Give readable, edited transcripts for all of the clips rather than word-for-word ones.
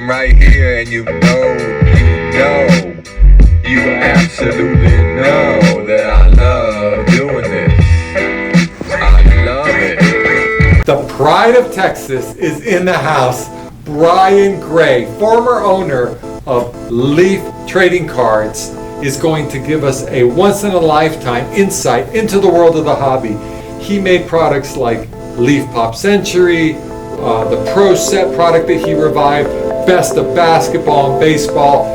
right here, and you absolutely know that I love doing this. I love it. The pride of Texas is in the house. Brian Gray, former owner of Leaf Trading Cards, is going to give us a once-in-a-lifetime insight into the world of the hobby. He made products like Leaf Pop Century, the Pro Set product that he revived, Best of Basketball and Baseball,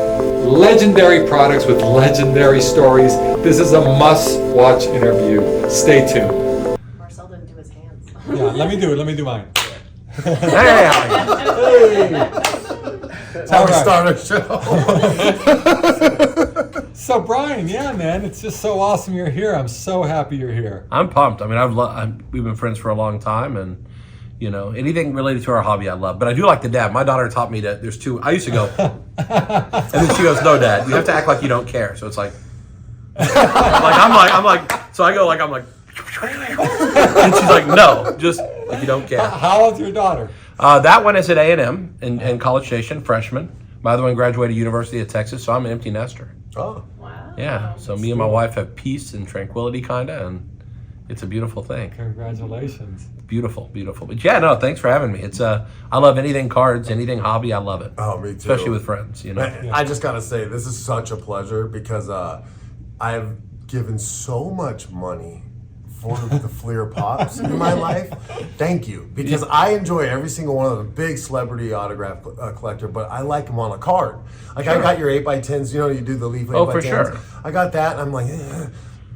legendary products with legendary stories. This is a must-watch interview. Stay tuned. Marcel didn't do his hands. Yeah, let me do mine. Hey! That's how we start our show. So Brian, yeah, man, it's just so awesome you're here. I'm so happy you're here. I'm pumped. I mean, we've been friends for a long time, and you know, anything related to our hobby I love. But I do like the dab. My daughter taught me that there's two. I used to go, and then she goes, "No, Dad, you have to act like you don't care." So it's like, I'm like, so I go like, I'm like, and she's like, "No, just like you don't care." How old's your daughter? That one is at A&M in College Station, freshman. My other one graduated University of Texas, so I'm an empty nester. Oh, Wow. Yeah, so me and my wife have peace and tranquility, kinda, and it's a beautiful thing. congratulations. Beautiful, beautiful. But yeah, no, thanks for having me. It's I love anything cards, anything hobby. I love it. Oh, me too. Especially with friends, you know. I just gotta say, this is such a pleasure because I've given so much money for the Fleer Pops in my life. Thank you, because I enjoy every single one of them. Big celebrity autograph collector, but I like them on a card. Like I got your 8x10s. You know, you do the Leaf 8x10s. Oh, for sure. I got that, and I'm like.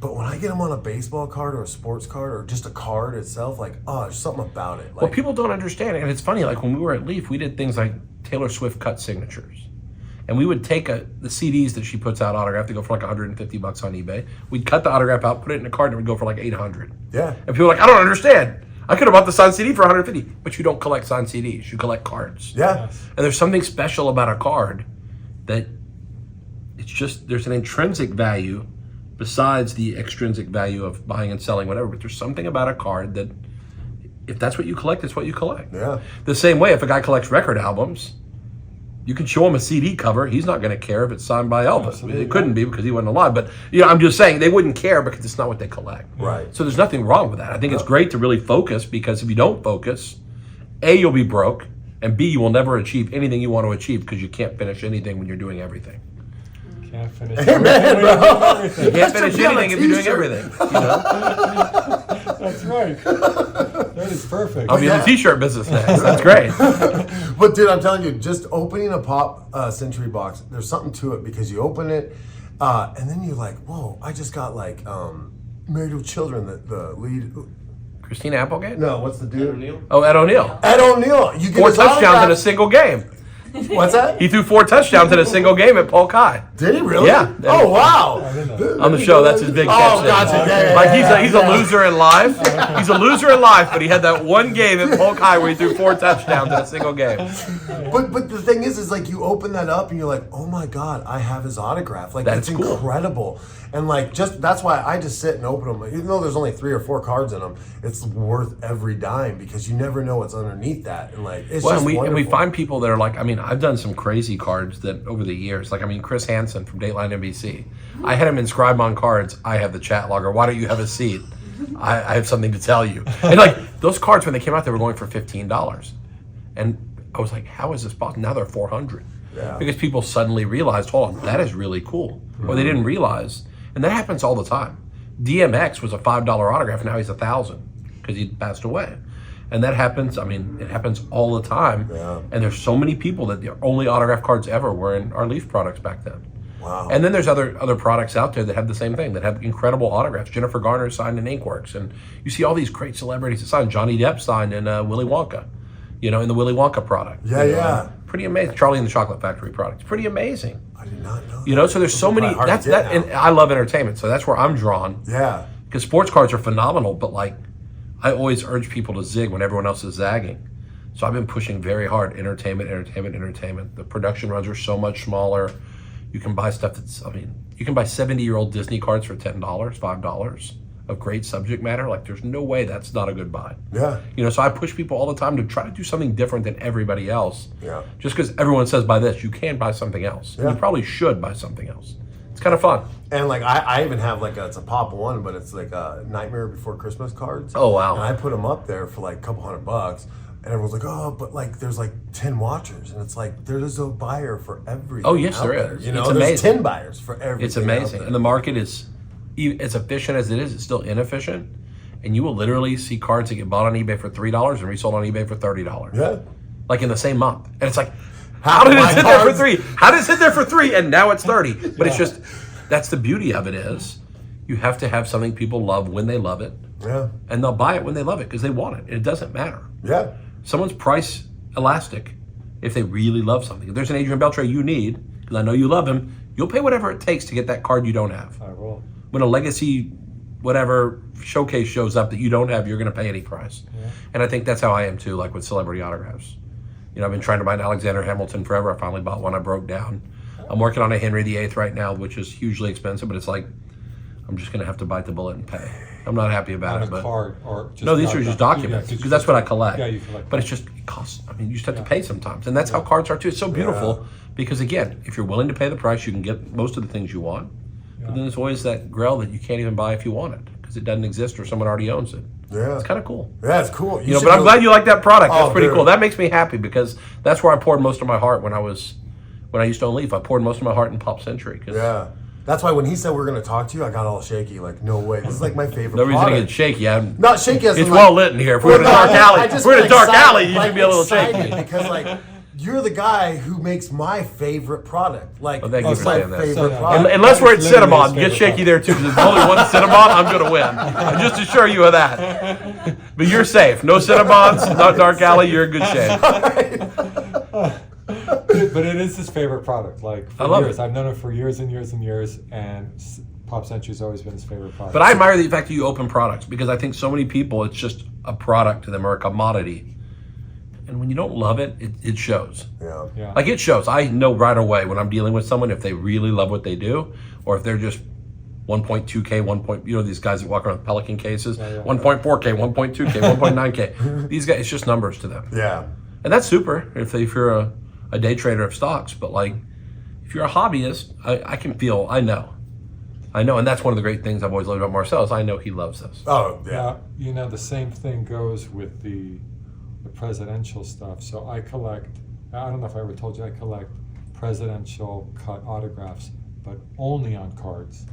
But when I get them on a baseball card or a sports card or just a card itself, like, oh, there's something about it. Like, Well, people don't understand it. And it's funny, like when we were at Leaf, we did things like Taylor Swift cut signatures. And we would take the CDs that she puts out autographed, they go for like $150 on eBay. We'd cut the autograph out, put it in a card, and it would go for like $800. Yeah. And people are like, I don't understand. I could have bought the signed CD for $150. But you don't collect signed CDs, you collect cards. Yeah. And there's something special about a card that it's just, there's an intrinsic value besides the extrinsic value of buying and selling, whatever. But there's something about a card that, if that's what you collect, it's what you collect. Yeah. The same way, if a guy collects record albums, you can show him a CD cover. He's not going to care if it's signed by Elvis. Absolutely. It couldn't be because he wasn't alive. But you know, I'm just saying they wouldn't care because it's not what they collect. Right. So there's nothing wrong with that. I think it's great to really focus, because if you don't focus, A, you'll be broke, and B, you will never achieve anything you want to achieve because you can't finish anything when you're doing everything. Can't finish Amen, bro. You can't finish anything if you're doing everything. You know? That's right. That is perfect. I'll be in the t-shirt business next. That's great. But dude, I'm telling you, just opening a Pop Century box, there's something to it because you open it, and then you're like, whoa, I just got like Married with Children, the lead. Christina Applegate? No, what's the dude? Oh, Ed O'Neill. Ed O'Neill. You get 4 his touchdowns in autograph. a single game. What's that? He threw 4 touchdowns in a single game at Polk High. Did he really? Yeah. Oh wow. On the show, that's his big catch. Oh, gotcha. there. Yeah, Like he's a loser in life. He's a loser in life, but he had that one game at Polk High where he threw 4 touchdowns in a single game. But the thing is like you open that up and you're like, oh my god, I have his autograph. Like That's it's cool. incredible. And like just that's why I just sit and open them. Even though there's only 3 or 4 cards in them, it's worth every dime because you never know what's underneath that. And like it's Well, just and we wonderful. find people that are like, I mean, I've done some crazy cards that over the years, like, I mean, Chris Hansen from Dateline NBC, I had him inscribe on cards, I have the chat logger, why don't you have a seat? I have something to tell you. And like, those cards, when they came out, they were going for $15. And I was like, how is this possible? Now they're $400. Yeah. Because people suddenly realized, hold on, that is really cool. Or they didn't realize. And that happens all the time. DMX was a $5 autograph, now he's $1,000 because he passed away. And that happens, I mean, it happens all the time. Yeah. And there's so many people that the only autograph cards ever were in our Leaf products back then. Wow. And then there's other products out there that have the same thing, that have incredible autographs. Jennifer Garner signed in Inkworks. And you see all these great celebrities that signed. Johnny Depp signed in Willy Wonka, you know, in the Willy Wonka product. Yeah, You know, yeah. Pretty amazing. Charlie and the Chocolate Factory product. Pretty amazing. I did not know. You know, so there's so many, Hard to that's get that, now. and I love entertainment, so that's where I'm drawn. Yeah. Because sports cards are phenomenal, but like, I always urge people to zig when everyone else is zagging. So I've been pushing very hard, entertainment. The production runs are so much smaller. You can buy stuff that's, I mean, you can buy 70-year-old Disney cards for $10, $5. of great subject matter, like there's no way that's not a good buy. Yeah. You know, so I push people all the time to try to do something different than everybody else. Yeah. Just because everyone says buy this, you can buy something else. Yeah. You probably should buy something else. It's kind of fun. And like I even have like it's a pop one, but it's like a Nightmare Before Christmas cards. Oh, wow. And I put them up there for like a couple $100, and everyone's like, oh, but like there's like 10 watchers, and it's like there's a buyer for everything. Oh, yes, out there is. You know, It's there's amazing. 10 buyers for everything. It's amazing. out there. And the market is, as efficient as it is, it's still inefficient. And you will literally see cards that get bought on eBay for $3 and resold on eBay for $30. Yeah. Like in the same month. And it's like, how did it sit there for 3? How did it sit there for 3 and now it's 30? But it's just, that's the beauty of it is, you have to have something people love when they love it. Yeah. And they'll buy it when they love it because they want it. It doesn't matter. Yeah. Someone's price elastic if they really love something. If there's an Adrian Beltre you need, because I know you love him, you'll pay whatever it takes to get that card you don't have. I will. When a legacy whatever showcase shows up that you don't have, you're going to pay any price. Yeah. And I think that's how I am too, like with celebrity autographs. You know, I've been trying to buy an Alexander Hamilton forever. I finally bought one. I broke down. I'm working on a Henry VIII right now, which is hugely expensive, but it's like, I'm just going to have to bite the bullet and pay. I'm not happy about On it. a But card or just no, these are just documents because that's what I collect. Yeah, you collect. But it's just, it costs, I mean, you just have to pay sometimes. And that's how cards are too. It's so beautiful because, again, if you're willing to pay the price, you can get most of the things you want. But then there's always that grail that you can't even buy if you want it because it doesn't exist or someone already owns it. Yeah. It's kind of cool. Yeah, it's cool. You know, but I'm glad you like that product. That's Oh, pretty dude. cool. That makes me happy because that's where I poured most of my heart when I used to own Leaf. I poured most of my heart in Pop Century. Yeah. That's why when he said we're going to talk to you, I got all shaky. Like, no way. This is like my favorite No reason to product. get shaky. Not shaky as in, It's like- well lit in here. If we're in a dark alley, if we're in a dark alley, you should be a little shaky. Because, like, you're the guy who makes my favorite product. Like, Well, thank you it's for my saying that. favorite So, product. Unless we're at That's literally Cinnamon, his get favorite shaky there too. Because if there's only one Cinnamon, I'm going to win. Just assure you of that. But you're safe. No Cinnamons, not dark alley. You're in good shape. But it is his favorite product. Like for I love years, it. I've known it for years and years and years, and Pop Century's always been his favorite product. But I admire the fact that you open products because I think so many people, it's just a product to them or a commodity. And when you don't love it, it shows. Yeah. Yeah. Like it shows. I know right away when I'm dealing with someone if they really love what they do or if they're just 1.2K, you know, these guys that walk around with Pelican cases, 1.4K, 1.2K, 1.9K. These guys, it's just numbers to them. Yeah. And that's super if you're a day trader of stocks. But like, if you're a hobbyist, I can feel, I know. And that's one of the great things I've always loved about Marcel is I know he loves this. Oh, yeah. Now, you know, the same thing goes with the presidential stuff. So I collect, I don't know if I ever told you, I collect presidential cut autographs, but only on cards.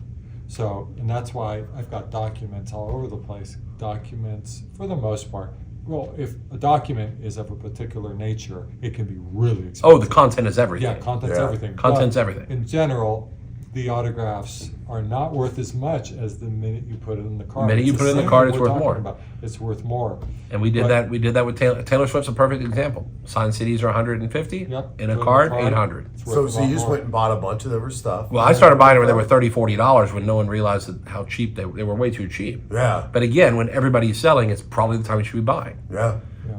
So, and that's why I've got documents all over the place. Documents, for the most part. Well, if a document is of a particular nature, it can be really expensive. Oh, the content is everything. Yeah, content's Yeah. everything. Content's But everything. In general, the autographs are not worth as much as the minute you put it in the card. The minute you It's put it in the same card, thing it's we're worth more. talking about. It's worth more. And we did But- that. We did that with Taylor. Taylor Swift's a perfect example. Signed CDs are 150. Yep. In a Put it card, 800. It's worth So a lot you just more. went and bought a bunch of their stuff. Well, I started buying them when they were $30, $40 when no one realized how cheap they were way too cheap. Yeah. But again, when everybody's selling, it's probably the time you should be buying. Yeah.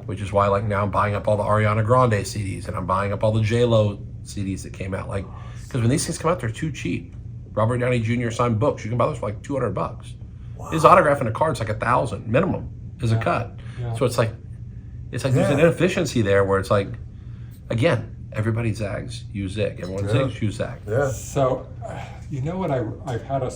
Which is why, like now, I'm buying up all the Ariana Grande CDs and I'm buying up all the J-Lo CDs that came out. Like, because when these things come out, they're too cheap. Robert Downey Jr. signed books. You can buy those for like $200. His autograph in a card's like $1,000 minimum is a cut. Yeah. So it's like there's an inefficiency there where it's like, again, everybody zags, you zig. Everyone zigs, you zag. Yeah. So, you know what? I've had a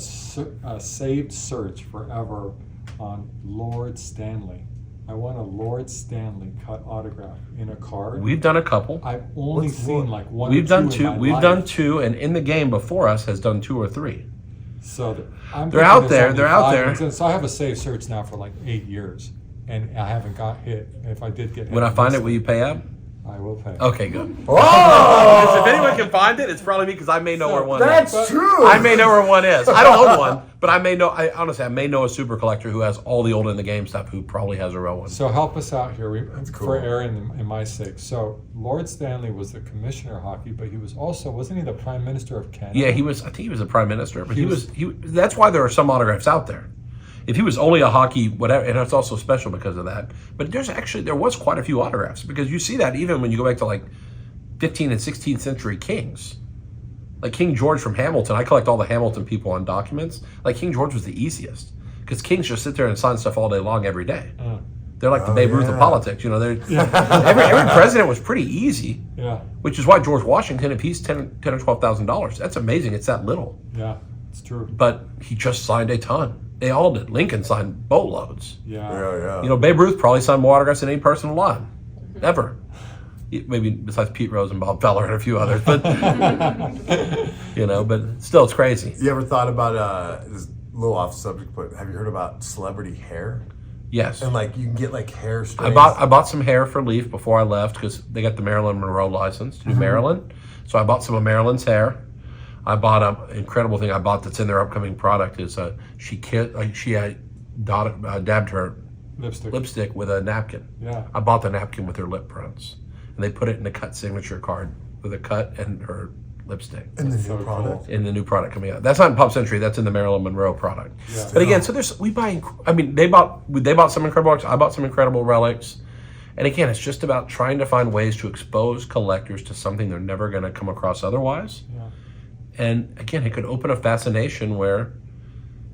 saved search forever on Lord Stanley. I want a Lord Stanley cut autograph in a card. We've done a couple. I've only What's seen Lord? like one. We've or done two. two. In my We've life. done two, and in the game before us has done 2 or 3. So I'm They're thinking out there's there, only they're out 5 there. instances. So I have a saved search now for like 8 years, and I haven't got hit. If I did get hit, When I find it, this- will you pay up? I will pay. Okay, good. Oh! If anyone can find it, it's probably me because I may know where one is. That's true. I may know where one is. I don't own one, but I may know. I may know a super collector who has all the old in the game stuff who probably has a real one. So help us out here cool. for Aaron and my sake. So Lord Stanley was the commissioner of hockey, but he was also, wasn't he the prime minister of Canada? Yeah, he was. I think he was a prime minister, but he was. That's why there are some autographs out there. If he was only a hockey whatever, and it's also special because of that. But there was quite a few autographs because you see that even when you go back to like 15th and 16th century kings. Like King George from Hamilton, I collect all the Hamilton people on documents. Like King George was the easiest because kings just sit there and sign stuff all day long every day. They're like the Babe Ruth of politics, They're every president was pretty easy. Yeah. Which is why George Washington, if he's $10,000 or $12,000, that's amazing. It's that little. Yeah, it's true. But he just signed a ton. They all did. Lincoln signed boatloads. Yeah. Babe Ruth probably signed more autographs than any person alive, ever. Maybe besides Pete Rose and Bob Feller and a few others, but but still, it's crazy. You ever thought about this? A little off subject, but have you heard about celebrity hair? Yes. And you can get hair strands. I bought some hair for Leaf before I left because they got the Marilyn Monroe license to do Maryland. So I bought some of Marilyn's hair. I bought an incredible thing I bought that's in their upcoming product is she dabbed her lipstick with a napkin. Yeah. I bought the napkin with her lip prints, and they put it in a cut signature card with a cut and her lipstick. In the new product. In the new product coming out. That's not in Pop Century. That's in the Marilyn Monroe product. Yeah. But again, so they bought some incredible relics. I bought some incredible relics. And again, it's just about trying to find ways to expose collectors to something they're never going to come across otherwise. Yeah. And again, it could open a fascination where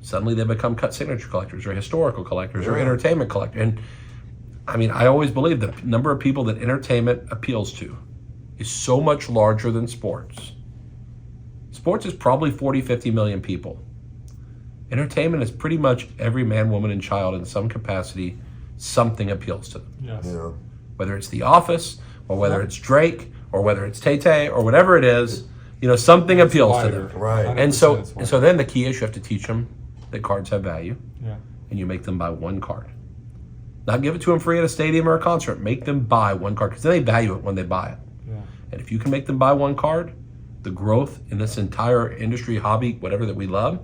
suddenly they become cut signature collectors or historical collectors or entertainment collectors. And I always believe the number of people that entertainment appeals to is so much larger than sports. Sports is probably 40, 50 million people. Entertainment is pretty much every man, woman, and child in some capacity. Something appeals to them. Yes. Yeah. Whether it's The Office, or whether it's Drake, or whether it's Tay-Tay, or whatever it is, something appeals to them. Right. And so then the key is you have to teach them that cards have value, Yeah. and you make them buy one card. Not give it to them free at a stadium or a concert. Make them buy one card, because then they value it when they buy it. Yeah. And if you can make them buy one card, the growth in this entire industry, hobby, whatever that we love,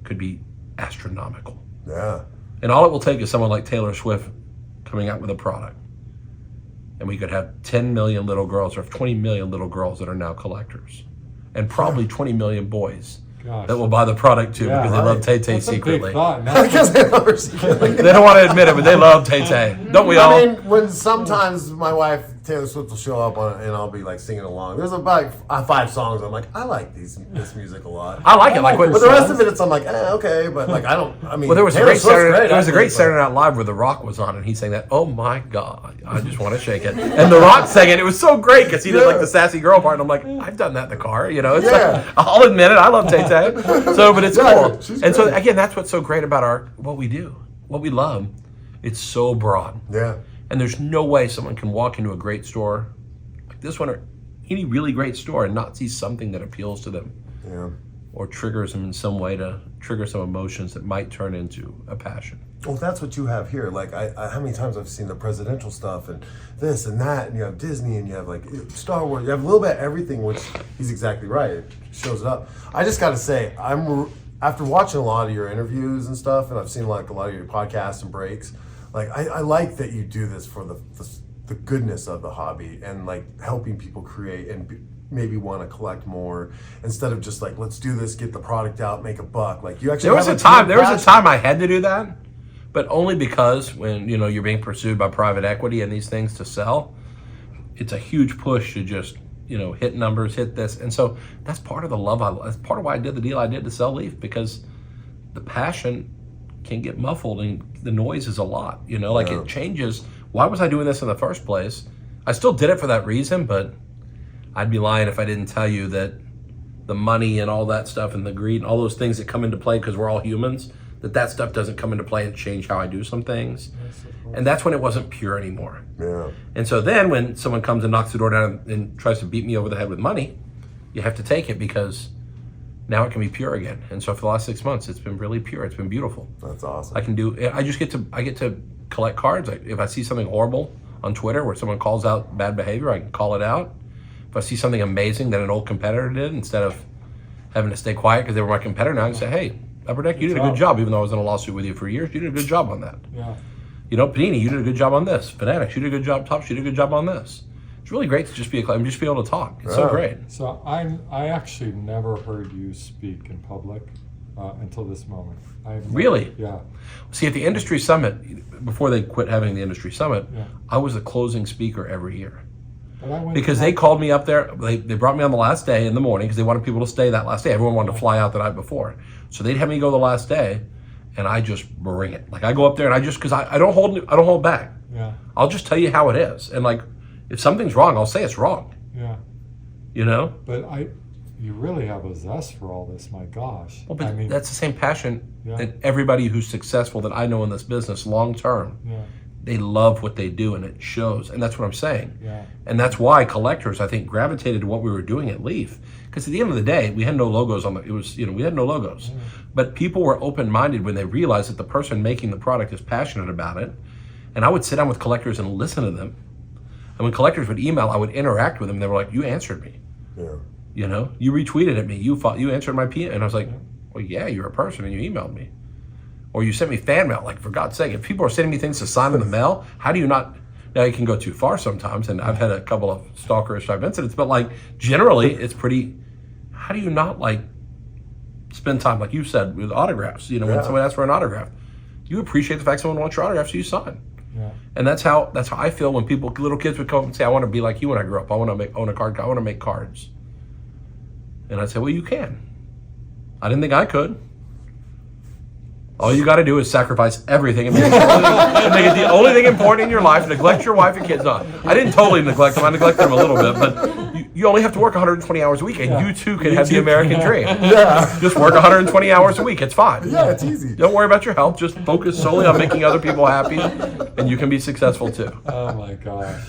could be astronomical. Yeah. And all it will take is someone like Taylor Swift coming out with a product. And we could have 10 million little girls or 20 million little girls that are now collectors. And probably 20 million boys Gosh. that will buy the product too because they love Tay-Tay That's secretly. a big thought. Now, Because they love her secretly. They don't want to admit it, but they love Tay-Tay. Don't we all? When sometimes my wife Taylor Swift will show up and I'll be singing along. There's about 5 songs. I'm like, I like this music a lot. I like it. But the rest of it, it's I'm like, okay. But I don't. Well, there was Taylor a Swift's great Saturday Night Live where The Rock was on, and he sang that. Oh my God, I just want to shake it. And The Rock sang it. It was so great because he did the sassy girl part, and I'm like, I've done that in the car. It's I'll admit it. I love Tay-Tay. But it's cool. And so again, that's what's so great about what we do, what we love. It's so broad. Yeah. And there's no way someone can walk into a great store like this one or any really great store and not see something that appeals to them. Yeah. Or triggers them in some way to trigger some emotions that might turn into a passion. Well, that's what you have here. How many times I've seen the presidential stuff and this and that, and you have Disney and you have Star Wars. You have a little bit of everything, which he's exactly right. It shows it up. I just got to say, after watching a lot of your interviews and stuff, and I've seen a lot of your podcasts and breaks. I like that you do this for the goodness of the hobby and helping people create and maybe want to collect more instead of just let's do this, get the product out, make a buck. You actually there was a time I had to do that, but only because when you're being pursued by private equity and these things to sell, it's a huge push to just hit numbers, hit this, and so that's part of the love. That's part of why I did the deal I did to sell Leaf, because the passion can get muffled and the noise is a lot. It changes. Why was I doing this in the first place? I still did it for that reason, but I'd be lying if I didn't tell you that the money and all that stuff and the greed and all those things that come into play because we're all humans, that stuff doesn't come into play and change how I do some things. And that's when it wasn't pure anymore. Yeah. And so then when someone comes and knocks the door down and tries to beat me over the head with money, you have to take it because now it can be pure again. And so for the last 6 months, it's been really pure. It's been beautiful. That's awesome. I get to collect cards. If I see something horrible on Twitter where someone calls out bad behavior, I can call it out. If I see something amazing that an old competitor did, instead of having to stay quiet because they were my competitor, now I can say, hey, Upper Deck, you did a good job, even though I was in a lawsuit with you for years. You did a good job on that. Yeah. Panini, you did a good job on this. Fanatics, you did a good job. Topps, you did a good job on this. It's really great to just be able to talk. It's so great. So I actually never heard you speak in public until this moment. Really? Yeah. See, at the industry summit, before they quit having the industry summit, I was the closing speaker every year. Because they called me up there, they brought me on the last day in the morning because they wanted people to stay that last day. Everyone wanted to fly out the night before. So they'd have me go the last day, and I just bring it. Like I go up there and because I don't hold back. Yeah. I'll just tell you how it is. And like, if something's wrong, I'll say it's wrong. Yeah. You know? But you really have a zest for all this, my gosh. Well, but I mean, that's the same passion Yeah. that everybody who's successful that I know in this business long term, yeah. they love what they do and it shows. And that's what I'm saying. Yeah. And that's why collectors, I think, gravitated to what we were doing at Leaf. Because at the end of the day, we had no logos we had no logos. Yeah. But people were open-minded when they realized that the person making the product is passionate about it. And I would sit down with collectors and listen to them. And when collectors would email, I would interact with them. They were like, you answered me. Yeah. You know, you retweeted at me. You answered my PM. And I was like, well, yeah, you're a person and you emailed me. Or you sent me fan mail. Like, for God's sake, if people are sending me things to sign in the mail, how do you not? Now, you can go too far sometimes. And I've had a couple of stalkerish type incidents. But, like, generally, it's pretty, how do you not, like, spend time, like you said, with autographs? You know, when someone asks for an autograph, you appreciate the fact someone wants your autograph, so you sign. Yeah. And that's how I feel when little kids would come up and say, I want to be like you when I grow up. I want to own a card. I want to make cards. And I'd say, well, you can. I didn't think I could. All you got to do is sacrifice everything and make it the only thing important in your life. Neglect your wife and kids. No, I didn't totally neglect them. I neglected them a little bit, but you only have to work 120 hours a week, and you too can have the American dream. Yeah. Just work 120 hours a week. It's fine. Yeah, it's easy. Don't worry about your health. Just focus solely on making other people happy, and you can be successful too. Oh my gosh.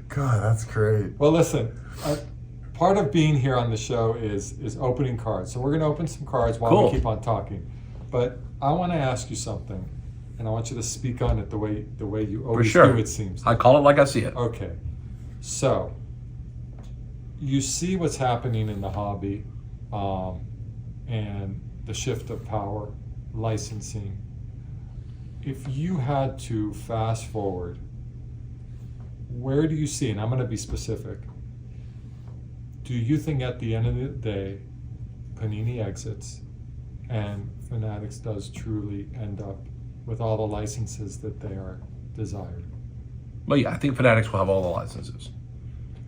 God, that's great. Well, listen. Part of being here on the show is opening cards. So we're going to open some cards while Cool. we keep on talking. But I want to ask you something, and I want you to speak on it the way you always sure. do. It seems. I call it like I see it. Okay. So you see what's happening in the hobby, and the shift of power, licensing. If you had to fast forward, where do you see, and I'm going to be specific, do you think at the end of the day, Panini exits and Fanatics does truly end up with all the licenses that they are desired? Well, yeah, I think Fanatics will have all the licenses.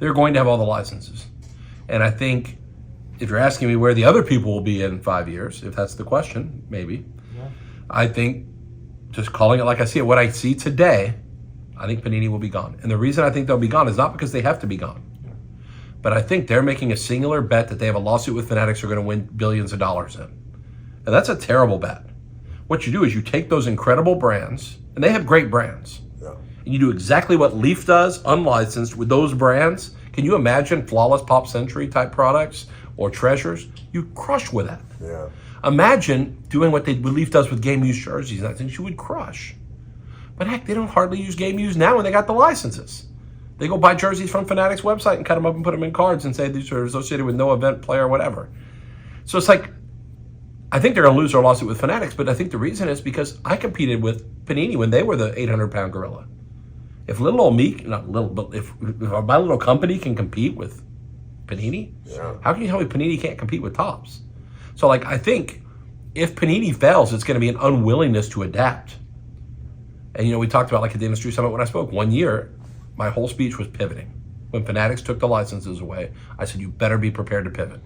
They're going to have all the licenses. And I think if you're asking me where the other people will be in 5 years, if that's the question, maybe, Yeah. I think just calling it like I see it, what I see today, I think Panini will be gone. And the reason I think they'll be gone is not because they have to be gone. But I think they're making a singular bet that they have a lawsuit with Fanatics are going to win billions of dollars in. And that's a terrible bet. What you do is you take those incredible brands, and they have great brands, and you do exactly what Leaf does, unlicensed, with those brands. Can you imagine Flawless Pop Century type products or Treasures? You crush with that. Yeah. Imagine doing what Leaf does with game used jerseys and that things. You would crush. But heck, they don't hardly use game used now when they got the licenses. They go buy jerseys from Fanatics website and cut them up and put them in cards and say these are associated with no event, player, whatever. So it's like, I think they're going to lose their lawsuit with Fanatics, but I think the reason is because I competed with Panini when they were the 800-pound gorilla. If little old me, not little, but if my little company can compete with Panini, how can you tell me Panini can't compete with Topps? So, like, I think if Panini fails, it's going to be an unwillingness to adapt. And, you know, we talked about, like, at the industry summit when I spoke, 1 year, my whole speech was pivoting. When Fanatics took the licenses away, I said, you better be prepared to pivot.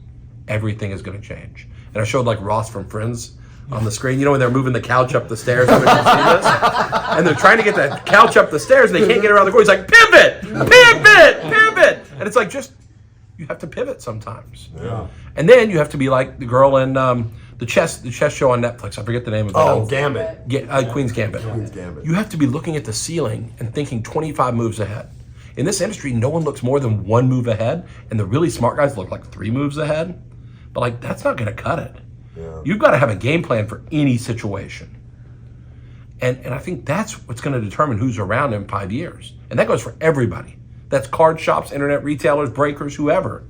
Everything is going to change. And I showed, like, Ross from Friends on the screen. You know when they're moving the couch up the stairs? And they're trying to get the couch up the stairs, and they can't get around the corner. He's like, pivot! Pivot! Pivot! And it's like, just, you have to pivot sometimes. Yeah. And then you have to be like the girl in the chess show on Netflix. I forget the name of it. Oh, Gambit. Queen's Gambit. Queen's Gambit. You have to be looking at the ceiling and thinking 25 moves ahead. In this industry, no one looks more than one move ahead, and the really smart guys look like 3 moves ahead. But, like, that's not going to cut it. Yeah. You've got to have a game plan for any situation. And I think that's what's going to determine who's around in 5 years. And that goes for everybody. That's card shops, internet retailers, breakers, whoever.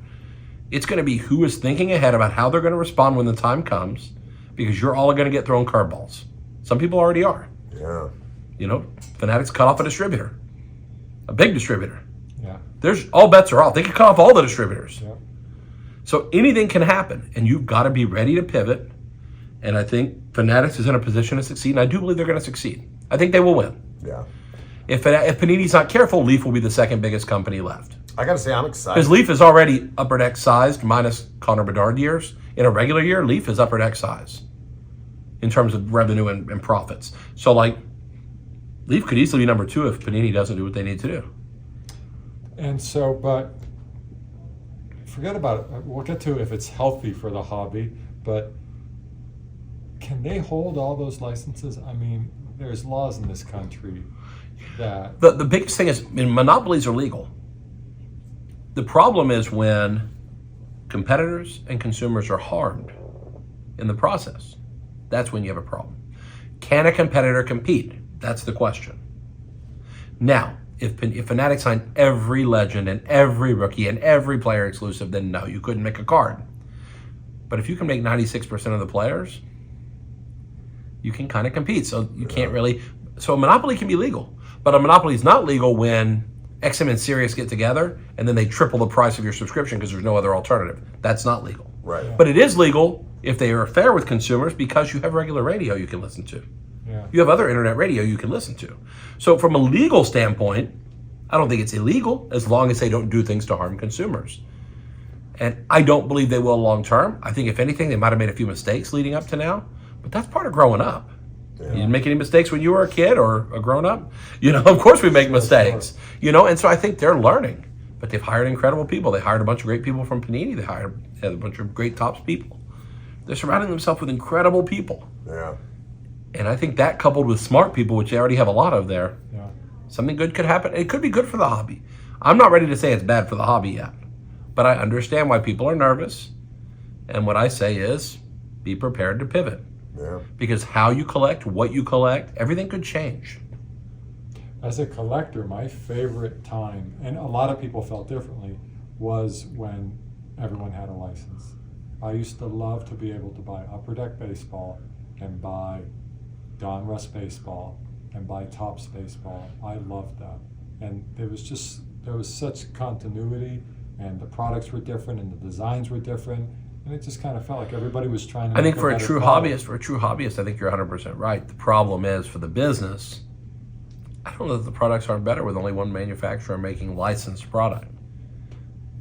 It's going to be who is thinking ahead about how they're going to respond when the time comes, because you're all going to get thrown curveballs. Some people already are. Yeah. You know, Fanatics cut off a distributor, a big distributor. Yeah. There's all bets are off. They could cut off all the distributors. Yeah. So anything can happen, and you've got to be ready to pivot. And I think Fanatics is in a position to succeed, and I do believe they're going to succeed. I think they will win. Yeah. If Panini's not careful, Leaf will be the second biggest company left. I got to say, I'm excited. Because Leaf is already upper deck sized, minus Connor Bedard years. In a regular year, Leaf is upper deck size. in terms of revenue and profits. So, like, Leaf could easily be number 2 if Panini doesn't do what they need to do. And so, but forget about it. We'll get to if it's healthy for the hobby, but can they hold all those licenses? I mean, there's laws in this country that... The biggest thing is, monopolies are legal. The problem is when competitors and consumers are harmed in the process. That's when you have a problem. Can a competitor compete? That's the question. Now, if Fanatics signed every legend and every rookie and every player exclusive, then no, you couldn't make a card. But if you can make 96% of the players, you can kind of compete. So you can't really... So a monopoly can be legal. But a monopoly is not legal when XM and Sirius get together and then they triple the price of your subscription because there's no other alternative. That's not legal. Right. But it is legal if they are fair with consumers because you have regular radio you can listen to. Yeah. You have other internet radio you can listen to. So from a legal standpoint, I don't think it's illegal as long as they don't do things to harm consumers. And I don't believe they will long term. I think if anything, they might have made a few mistakes leading up to now, but that's part of growing up. Yeah. You didn't make any mistakes when you were a kid or a grown up? You know, of course we make mistakes. You know, and so I think they're learning. But they've hired incredible people. They hired a bunch of great people from Panini. They hired a bunch of great Topps people. They're surrounding themselves with incredible people. Yeah. And I think that coupled with smart people, which they already have a lot of there, Yeah. something good could happen. It could be good for the hobby. I'm not ready to say it's bad for the hobby yet. But I understand why people are nervous. And what I say is be prepared to pivot. Yeah. Because how you collect, what you collect, everything could change. As a collector, my favorite time, and a lot of people felt differently, was when everyone had a license. I used to love to be able to buy Upper Deck Baseball and buy Don Russ Baseball and buy Topps Baseball. I loved that. And there was such continuity, and the products were different and the designs were different. And it just kind of felt like everybody was trying to I think make for a better true product. hobbyist, I think you're 100% right. The problem is for the business, I don't know that the products aren't better with only one manufacturer making licensed product.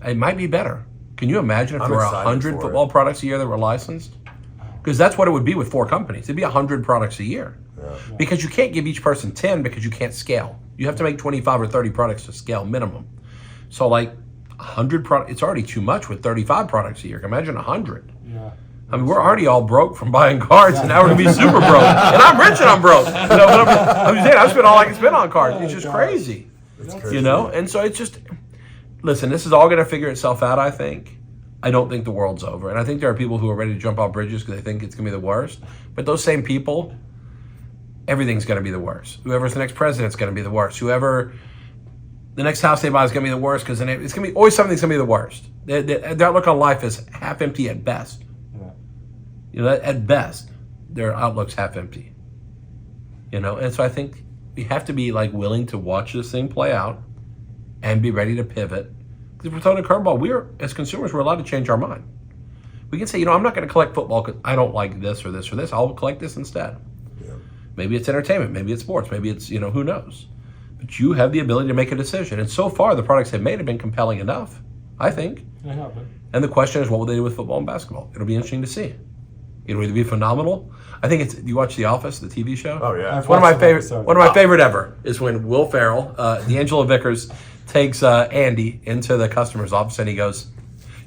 It might be better. Can you imagine if I'm there were excited 100 for football it. products a year that were licensed? Because that's what it would be with 4 companies. It'd be 100 products a year. Yeah. Because you can't give each person 10 because you can't scale. You have to make 25 or 30 products to scale minimum. So like 100 products, it's already too much with 35 products a year. Imagine 100. Yeah. I mean, we're already all broke from buying cards, and now we're gonna be super broke. And I'm rich and I'm broke. You know, but I'm just saying, I spent all I can spend on cards. It's just crazy. It's crazy. You know? And so it's just, listen, this is all gonna figure itself out, I think. I don't think the world's over. And I think there are people who are ready to jump off bridges because they think it's gonna be the worst. But those same people, everything's gonna be the worst. Whoever's the next president's gonna be the worst. Whoever the next house they buy is gonna be the worst because it's gonna be always something's gonna be the worst. Their outlook on life is half empty at best. Yeah. You know, at best, their outlook's half empty. You know, and so I think we have to be like willing to watch this thing play out and be ready to pivot. Because if we're throwing a curveball, as consumers, we're allowed to change our mind. We can say, you know, I'm not going to collect football because I don't like this or this or this. I'll collect this instead. Yeah. Maybe it's entertainment. Maybe it's sports. Maybe it's, you know, who knows. But you have the ability to make a decision. And so far, the products they've made have been compelling enough, I think. I have it. And the question is, what will they do with football and basketball? It'll be interesting to see. It'll either be phenomenal. I think it's. You watch The Office, the TV show? Oh yeah. I've One of my watched some favorite. episodes. One of my favorite ever is when Will Ferrell, D'Angelo Vickers, takes Andy into the customer's office and he goes,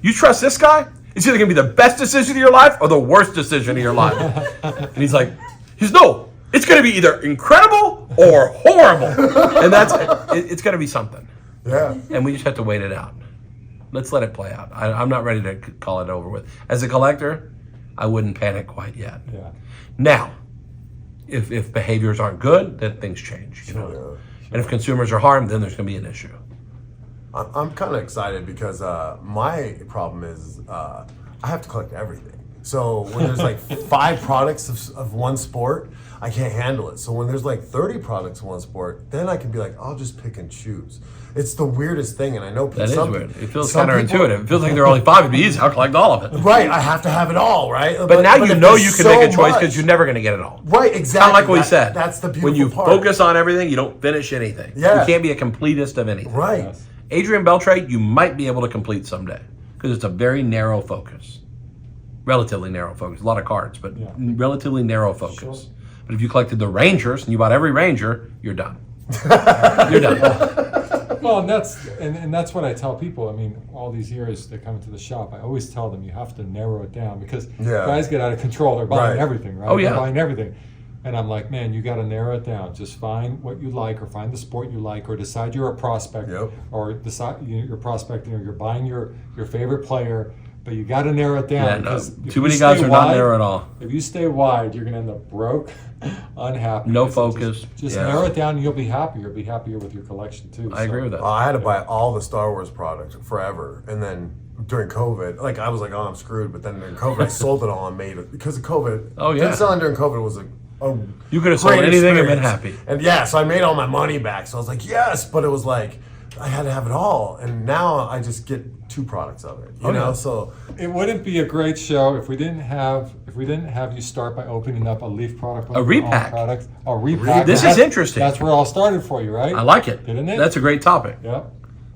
"You trust this guy? It's either going to be the best decision of your life or the worst decision of your life." And he's like, "No, it's going to be either incredible or horrible." And it's going to be something. Yeah. And we just have to wait it out. Let's let it play out. I'm not ready to call it over with. As a collector, I wouldn't panic quite yet. Yeah. Now, if behaviors aren't good, then things change. You know? Yeah. And if consumers are harmed, then there's going to be an issue. I'm kind of excited because my problem is I have to collect everything. So when there's like 5 products of one sport, I can't handle it. So when there's like 30 products of one sport, then I can be like, I'll just pick and choose. It's the weirdest thing, and I know That is weird. It feels some counterintuitive. It feels like there are only 5. It'd be easy. I'll collect all of it. Right, I have to have it all, right? But now you if know there's you can so make a choice much- because you're never going to get it all. Right, exactly. Kind of like what we said. That's the beautiful When you part. focus on everything, you don't finish anything. Yeah. You can't be a completist of anything. Right. Yes. Adrian Beltre, you might be able to complete someday because it's a very narrow focus. relatively narrow focus. A lot of cards, but Yeah. relatively narrow focus. Sure. But if you collected the Rangers and you bought every Ranger, you're done. You're done. Well, and that's what I tell people. I mean, all these years they come into the shop, I always tell them you have to narrow it down because guys get out of control. They're buying Right. everything, right? Oh, yeah. They're buying everything. And I'm like, man, you got to narrow it down. Just find what you like, or find the sport you like, or decide you're a prospect, Yep. or decide you're prospecting, or you're buying your favorite player. But you got to narrow it down. Yeah, no. because if Too you many guys stay are not wide- narrow at all. If you stay wide, you're going to end up broke, unhappy. No Just- focus. Just Yeah. narrow it down, and you'll be happier. You'll be happier with your collection too. I agree with that. I had to buy all the Star Wars product forever, and then during COVID, like I was like, oh, I'm screwed. But then during COVID, I sold it all and made it because of COVID. Oh, yeah. Selling during COVID was a You could have sold great anything and been experience. happy. And yeah, so I made all my money back. So I was like, yes, but it was like I had to have it all, and now I just get 2 products of it. You know, yeah. so It wouldn't be a great show if we didn't have you start by opening up a Leaf product, A Repack. product, a Repack. This is interesting. That's where it all started for you, right? I like it. Didn't it? That's a great topic. Yeah.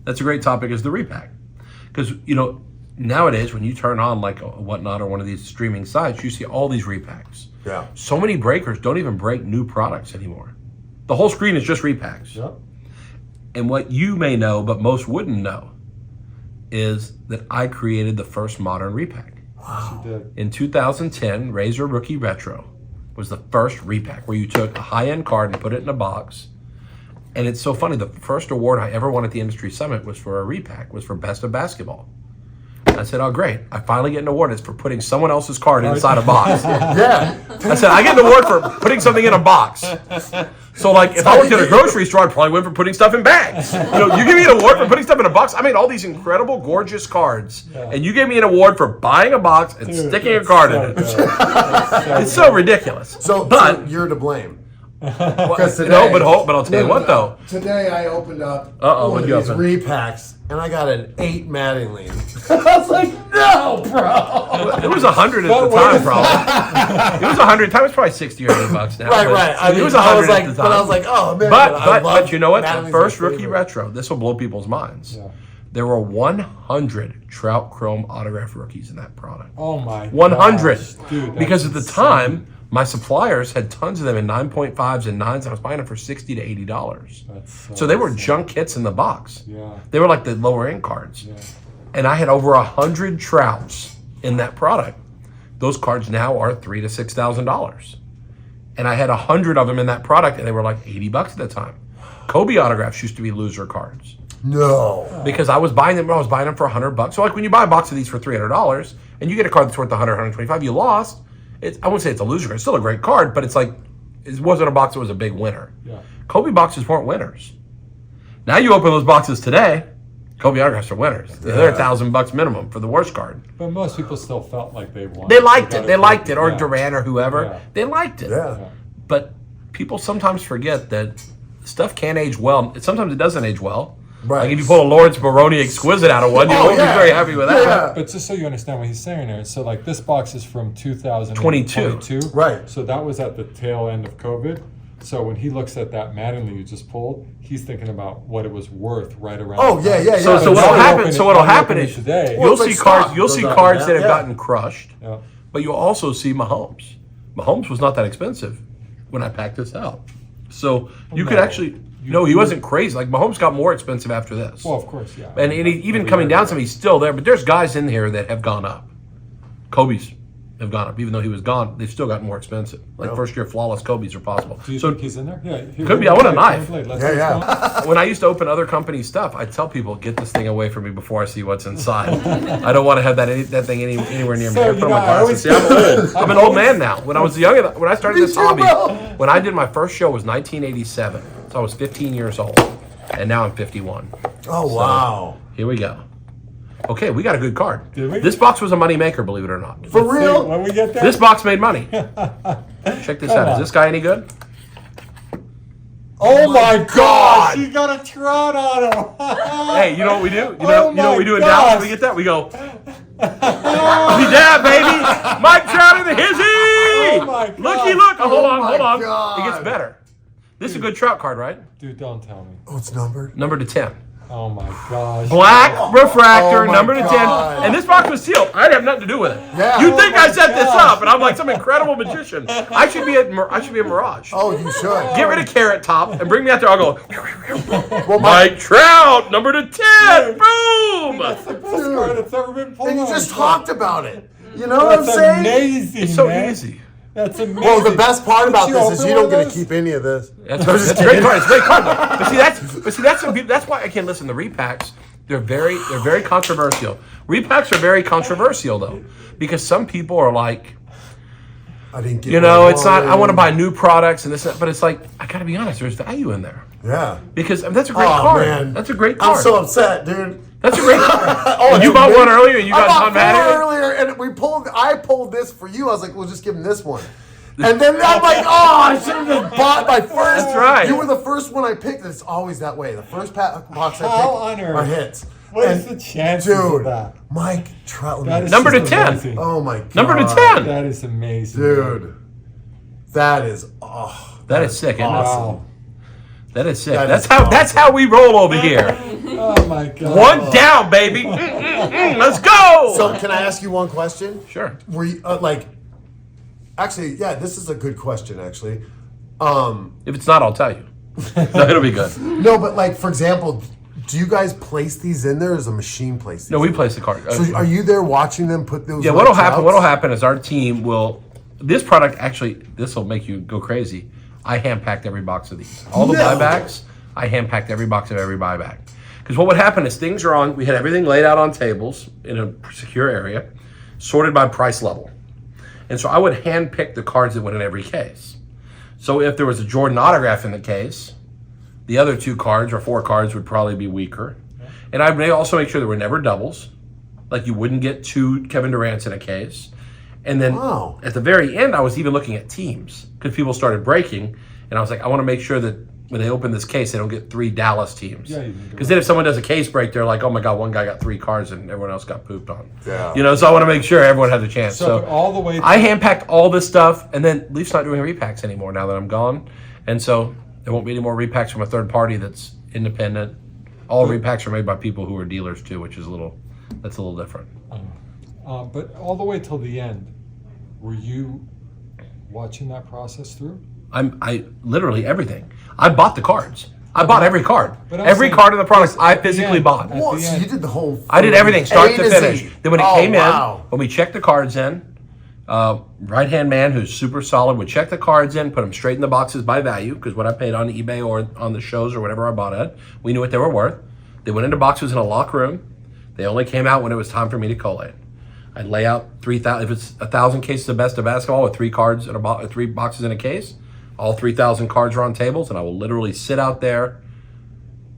That's a great topic is the Repack. Because, nowadays when you turn on like a Whatnot or one of these streaming sites, you see all these Repacks. yeah. So many breakers don't even break new products anymore. The whole screen is just Repacks. Yep. And what you may know, but most wouldn't know, is that I created the first modern Repack. Yes, you did. In 2010, Razor Rookie Retro was the first Repack where you took a high-end card and put it in a box. And it's so funny, the first award I ever won at the Industry Summit was for a Repack, was for Best of Basketball. I said, oh, great. I finally get an award. It's for putting someone else's card inside a box. Yeah. I said, I get an award for putting something in a box. So, like, if I worked at a grocery store, I'd probably win for putting stuff in bags. You give me an award for putting stuff in a box. I made all these incredible, gorgeous cards. Yeah. And you gave me an award for buying a box and Dude, sticking a that's card so in it. good. That's It's so ridiculous. So But- you're to blame. No, Today- but I'll tell you what, though. Today I opened up Uh-oh, one what'd of you these open? repacks, and I got an 8 Mattingly. I was like, no, bro. It was 100 at But the wait a time, probably. It was 100. Time was probably 60 or 80 bucks now. Right, but right. I mean, it was I 100 was like, at the but time. I was like, oh man. But I love you know what? Mattingly's The my first rookie favorite. retro. This will blow people's minds. Yeah. There were 100 Trout Chrome autograph rookies in that product. Oh my 100. gosh, dude, that's Because at the insane. time, my suppliers had tons of them in 9.5s and 9s. I was buying them for $60 to $80. That's So they were insane. junk hits in the box. Yeah. They were like the lower end cards. Yeah. And I had over 100 Trouts in that product. Those cards now are $3,000 to $6,000. And I had 100 of them in that product, and they were like $80 at the time. Kobe autographs used to be loser cards No. because I was buying them for $100. So like when you buy a box of these for $300 and you get a card that's worth 100, 125, you lost. I wouldn't say it's a loser card. It's still a great card, but it's like it wasn't a box that was a big winner. Yeah. Kobe boxes weren't winners. Now you open those boxes today, Kobe autographs are winners. They're $1,000 minimum for the worst card. But most people still felt like they won. They liked it. got They liked it. Or Yeah. Durant or whoever. Yeah. They liked it. Yeah. Yeah. But people sometimes forget that stuff can age well. Sometimes it doesn't age well. Right. Like if you pull a Lawrence Baroni Exquisite out of one, you Oh, won't yeah. be very happy with that. Yeah. But just so you understand what he's saying there, so like this box is from 22. 2022. Right. So that was at the tail end of COVID. So when he looks at that Mattingly you just pulled, he's thinking about what it was worth right around. Oh, the yeah, time. yeah, So, yeah. so now what'll you happen? open So it- what'll now you happen open it is today. Well, you'll it's like see cards. stock You'll goes see up cards and that have down. gotten crushed, Yeah. but you'll also see Mahomes. Mahomes was not that expensive when I packed this out. So you could no. actually. No, he wasn't crazy. Like Mahomes got more expensive after this. Well, of course, yeah. And even Every coming year. down some, he's still there. But there's guys in here that have gone up. Kobe's have gone up. Even though he was gone, they've still gotten more expensive. Like Yep. first year flawless Kobe's are possible. Do you So think he's in there? Yeah. Here, Could be. I want a knife. Let's Yeah, see what's yeah. going on. when I used to open other companies' stuff, I tell people, get this thing away from me before I see what's inside. I don't want to have that thing anywhere near me. So, I you put on know, my I glasses. always- See, I'm old. I'm an old man now. When I was young, when I started this too, hobby, bro. when I did my first show was 1987. So I was 15 years old. And now I'm 51. Oh, wow. Here we go. Okay, we got a good card. Did we? This box was a money maker, believe it or not. For Let's see, real? when we get there. This box made money. Check this out. on. Is this guy any good? Oh, my God. He got a trot on him. Hey, you know what we do? You Oh know what we my do in Dallas when we gosh. get that? We go, we dab, baby. Mike Trout in the hizzy. Oh my God. Looky, look. Oh, hold Oh on, my hold on. God. It gets better. This is a good Trout card, right? Dude, don't tell me. Oh, it's numbered? Number to 10. Oh my gosh. Black refractor, Oh my number to 10. God. And this box was sealed. I didn't have nothing to do with it. Yeah. You think I set this gosh. up, and I'm like some incredible magician. I should be a Mirage. Oh, you should. Get rid of Carrot Top and bring me out there. I'll go, Well, Mike Trout, number to 10. Boom! That's the best card that's ever been pulled. and you on just this talked about it. You know what I'm That's saying? amazing. It's so man. easy. That's amazing. Well, the best part about Did you this is open you one don't get of to those? keep any of this. That's a great card. It's a great card. That's why I can't listen. The repacks, they're very controversial. Repacks are very controversial though, because some people are like, I didn't get. you know, what it's not. I want to wanted. buy new products and this, but it's like I gotta be honest. There's value in there Yeah. because that's a great Oh card. man, That's a great card. I'm so upset, dude. That's a great card. Oh, And you it's bought amazing. one earlier. And you I got bought mad four at it. earlier, and I pulled this for you. I was like, we'll just give him this one. And then I'm like, oh, I should have just bought my first. That's right. You were the first one I picked. It's always that way. The first box I How pick on earth? are hits. What is And, the chances of dude, that? Mike Trout. That is Number to just 10. amazing. Oh my god. Number to 10. That is amazing. Dude. That is That is sick, isn't it? Wow. That is sick. That That's is how. That's awesome. how we roll over here. Oh my god. One down, baby. Let's go. So can I ask you one question? Sure. Were you actually, yeah, this is a good question actually. If it's not, I'll tell you. No, it'll be good. No, but like for example, do you guys place these in there or does a machine place these? No, we place the card. So are you there watching them put those? Yeah, like, what'll happen? trouts? What'll happen is our team will. This product actually, this will make you go crazy. I hand packed every box of these. All the No. buybacks, I hand packed every box of every buyback. Because what would happen is things are on. We had everything laid out on tables in a secure area, sorted by price level, and so I would hand pick the cards that went in every case. So if there was a Jordan autograph in the case, the other 2 cards or 4 cards would probably be weaker. And I may also make sure there were never doubles. Like you wouldn't get 2 Kevin Durant's in a case. And then Wow. at the very end, I was even looking at teams because people started breaking. And I was like, I want to make sure that when they open this case, they don't get 3 Dallas teams. Yeah, you can do Because then if someone does a case break, they're like, oh my God, one guy got 3 cards and everyone else got pooped on. Yeah. You know, so I want to make sure everyone has a chance. So all the way. I hand packed all this stuff, and then Leaf's not doing repacks anymore now that I'm gone, and so there won't be any more repacks from a third party that's independent. All repacks are made by people who are dealers too, which is a little different. But all the way till the end, were you watching that process through? I literally everything. I bought the cards. I bought every card. But I'm Every saying- card of the products I at the physically end- bought. at What? the So end. you did the whole. I did everything start to finish. Z. Then when it Oh, came wow. in, when we checked the cards in, right hand man who's super solid would check the cards in, put them straight in the boxes by value because what I paid on eBay or on the shows or whatever I bought at, we knew what they were worth. They went into boxes in a locked room. They only came out when it was time for me to collate. I'd lay out 3,000. If it's 1,000 cases of best of basketball with 3 cards in 3 boxes in a case, all 3,000 cards are on tables, and I will literally sit out there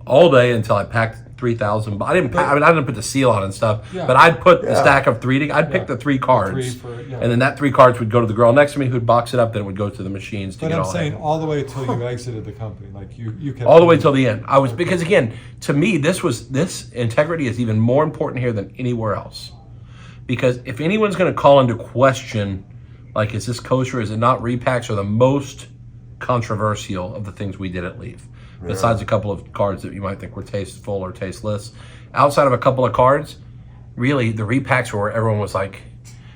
all day until I packed 3,000. I didn't put the seal on and stuff, Yeah. but I'd put the Yeah. stack of 3. I'd pick the 3 cards, yeah. and then that 3 cards would go to the girl next to me who'd box it up. Then it would go to the machines to But get I'm all saying that. all the way till you exited the company, like you kept All the way till the end. I was because again, to me, this integrity is even more important here than anywhere else. Because if anyone's going to call into question, like, is this kosher? Is it not? Repacks are the most controversial of the things we did at Leaf. Besides a couple of cards that you might think were tasteful or tasteless. Outside of a couple of cards, really, the repacks were where everyone was like,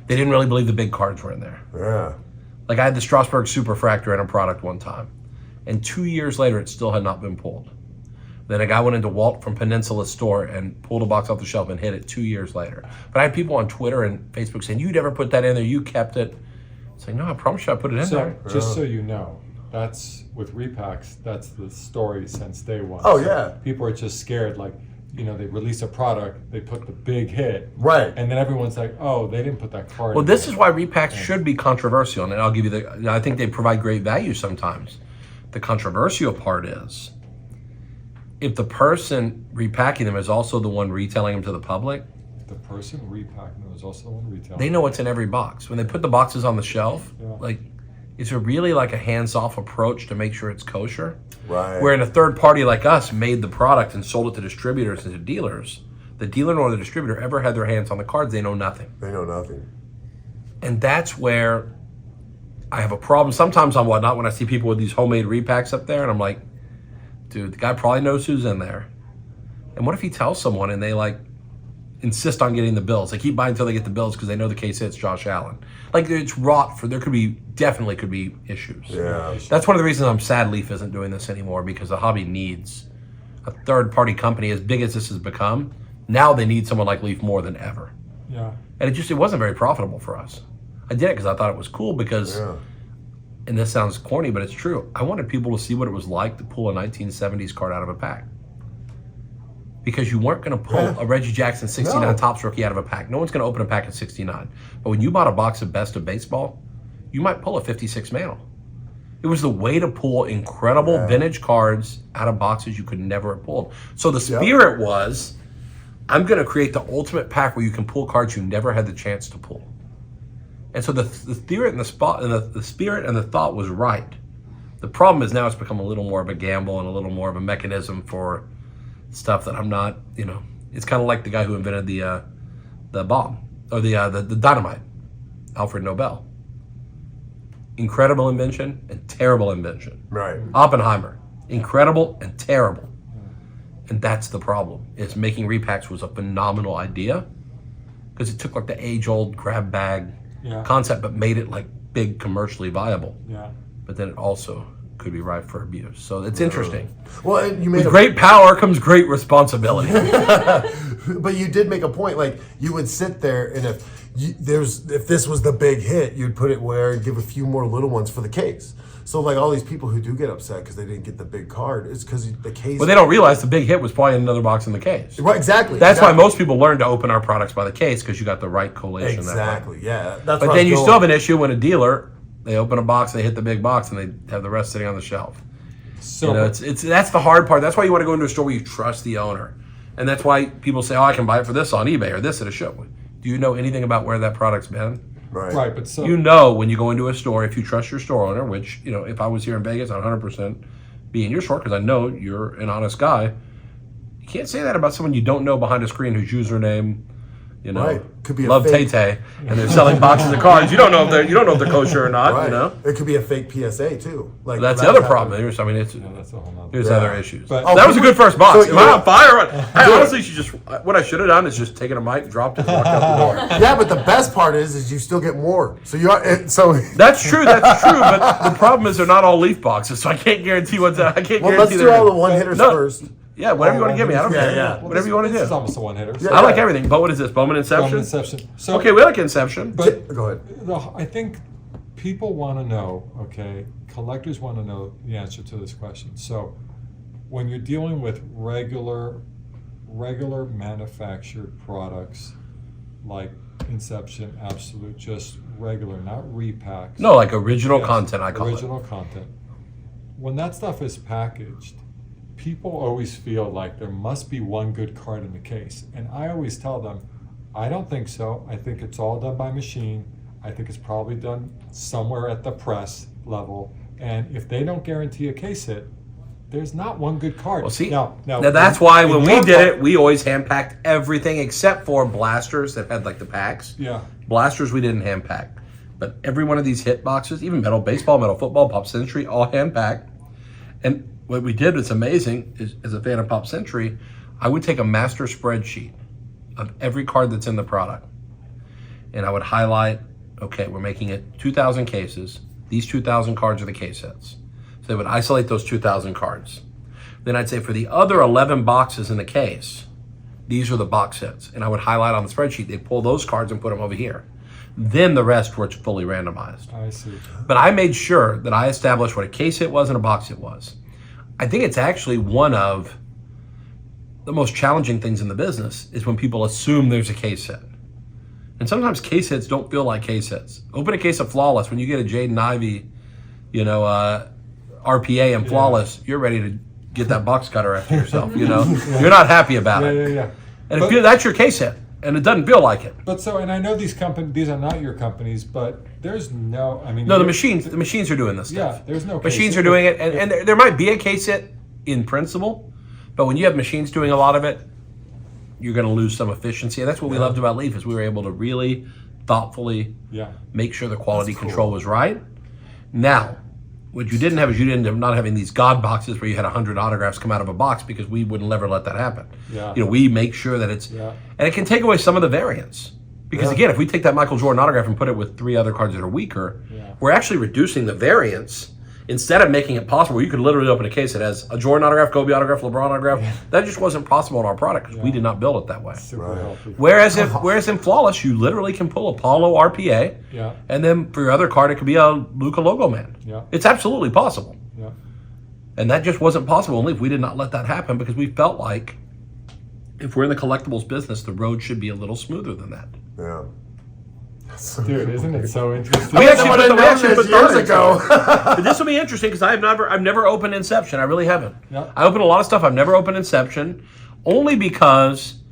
they didn't really believe the big cards were in there. Yeah. Like I had the Strasbourg Superfractor in a product one time. And 2 years later, it still had not been pulled. Then a guy went into Walt from Peninsula store and pulled a box off the shelf and hit it 2 years later. But I had people on Twitter and Facebook saying, you never put that in there, you kept it. It's like, no, I promise you I put it in So there. just so you know, that's with repacks. That's the story since day one. Oh, So yeah. people are just scared. Like, they release a product, they put the big hit, Right. and then everyone's like, "Oh, they didn't put that card." Well, in this there." is why repacks should be controversial. And I'll give you I think they provide great value sometimes. The controversial part is, if the person repacking them is also the one retailing them to the public, the person repacking them is also the one retailing. they know what's in every box. When they put the boxes on the shelf, Yeah. like, is it really like a hands-off approach to make sure it's kosher? Right. Where in a third party like us made the product and sold it to distributors and to dealers, the dealer nor the distributor ever had their hands on the cards. They know nothing. They know nothing. And that's where I have a problem sometimes on Whatnot when I see people with these homemade repacks up there, and I'm like, dude, the guy probably knows who's in there. And what if you tell someone and they like insist on getting the bills? They keep buying until they get the bills because they know the case hits Josh Allen. Like it's wrought for, definitely could be issues. Yeah. That's one of the reasons I'm sad Leaf isn't doing this anymore, because the hobby needs a third-party company. As big as this has become, now they need someone like Leaf more than ever. Yeah. And it wasn't very profitable for us. I did it because I thought it was cool because, and this sounds corny, but it's true. I wanted people to see what it was like to pull a 1970s card out of a pack. Because you weren't going to pull a Reggie Jackson 69 Topps rookie out of a pack. No one's going to open a pack of 69. But when you bought a box of Best of Baseball, you might pull a 56 Mantle. It was the way to pull incredible vintage cards out of boxes you could never have pulled. So the spirit was, I'm going to create the ultimate pack where you can pull cards you never had the chance to pull. And so the spirit and the spirit and the thought was right. The problem is now it's become a little more of a gamble and a little more of a mechanism for stuff that I'm not, it's kind of like the guy who invented the bomb or the dynamite, Alfred Nobel. Incredible invention and terrible invention. Right. Oppenheimer, incredible and terrible. And that's the problem. Is making repacks was a phenomenal idea because it took like the age-old grab bag concept but made it like big commercially viable. Yeah. But then it also could be ripe for abuse. So it's interesting. Well, and you made With great power comes great responsibility. but you did make a point. Like you would sit there, and if this was the big hit, you'd put it where and give a few more little ones for the case. So like all these people who do get upset because they didn't get the big card, it's because the case. Well, they don't realize the big hit was probably in another box in the case. Right, exactly. That's why most people learn to open our products by the case because you got the right collation. Exactly. Yeah. But then you still have an issue when a dealer, they open a box, they hit the big box, and they have the rest sitting on the shelf. So that's the hard part. That's why you want to go into a store where you trust the owner, and that's why people say, "Oh, I can buy it for this on eBay or this at a show." Do you know anything about where that product's been? Right. But so You know when you go into a store, if you trust your store owner, which if I was here in Vegas, I'd 100% be in your store because I know you're an honest guy. You can't say that about someone you don't know behind a screen whose username. Could be a love fake. Tay-Tay, and they're selling boxes of cards. You don't know if they're kosher or not. Right. It could be a fake PSA too. Like That's the other problem. There's that's a whole nother. There's other issues. But- That was a good first box. So, Am I on fire? I honestly should what I should have done is just taken a mic, dropped it, and walked out the door. Yeah, but the best part is you still get more. So you are so. That's true. But the problem is they're not all Leaf boxes, so I can't guarantee what's. I can't Well, guarantee. let's do all the one hitters No. first. Yeah, whatever you want to give me. I don't care. Yeah. Whatever you want to This is do. almost a one-hitter. Yeah. I like everything. But what is this? Bowman Inception? Inception. So, Okay, we like Inception. But Go ahead. I think people want to know, collectors want to know the answer to this question. So when you're dealing with regular manufactured products like Inception, Absolute, just regular, not repacks. No, like original Yes, content, I call original content. When that stuff is packaged, people always feel like there must be one good card in the case. And I always tell them, I don't think so. I think it's all done by machine. I think it's probably done somewhere at the press level. And if they don't guarantee a case hit, there's not one good card. Well, see, now that's why when we did it, we always hand packed everything except for blasters that had like the packs. Yeah. Blasters we didn't hand pack, but every one of these hit boxes, even metal baseball, metal football, Pop Century, all hand packed. And what we did was amazing. Is, as a fan of Pop Century, I would take a master spreadsheet of every card that's in the product, and I would highlight. Okay, we're making it 2,000 cases. These 2,000 cards are the case sets. So they would isolate those 2,000 cards. Then I'd say for the other 11 boxes in the case, these are the box sets. And I would highlight on the spreadsheet, they'd pull those cards and put them over here. Then the rest were fully randomized. I see. But I made sure that I established what a case hit was and a box hit was. I think it's actually one of the most challenging things in the business is when people assume there's a case hit. And sometimes case hits don't feel like case hits. Open a case of Flawless. When you get a Jaden Ivey, RPA and Flawless, you're ready to get that box cutter after yourself. You're not happy about it. Yeah. And that's your case hit, and it doesn't feel like it. But so, and I know these are not your companies, but there's no, No, the machines are doing this stuff. Yeah, there's no Machines case are hit. doing it, and there might be a case hit in principle, but when you have machines doing a lot of it, you're going to lose some efficiency. And that's what we loved about Leaf is we were able to really thoughtfully make sure the quality control was right. Now, what you didn't have is you didn't have not having these God boxes where you had 100 autographs come out of a box, because we would never let that happen. Yeah. We make sure that it's, Yeah. and it can take away some of the variance. Because again, if we take that Michael Jordan autograph and put it with 3 other cards that are weaker, we're actually reducing the variance instead of making it possible where you could literally open a case that has a Jordan autograph, Kobe autograph, LeBron autograph. That just wasn't possible in our product because we did not build it that way. Super healthy. Whereas in Flawless, you literally can pull a Paulo RPA, and then for your other card, it could be a Luka Logo Man. Yeah. It's absolutely possible. Yeah. And that just wasn't possible in Leaf. We did not let that happen because we felt like if we're in the collectibles business, the road should be a little smoother than that. Yeah. Dude, isn't it so interesting? We actually put years ago. But this will be interesting because I've never opened Inception. I really haven't. Yeah. I opened a lot of stuff. I've never opened Inception, only because.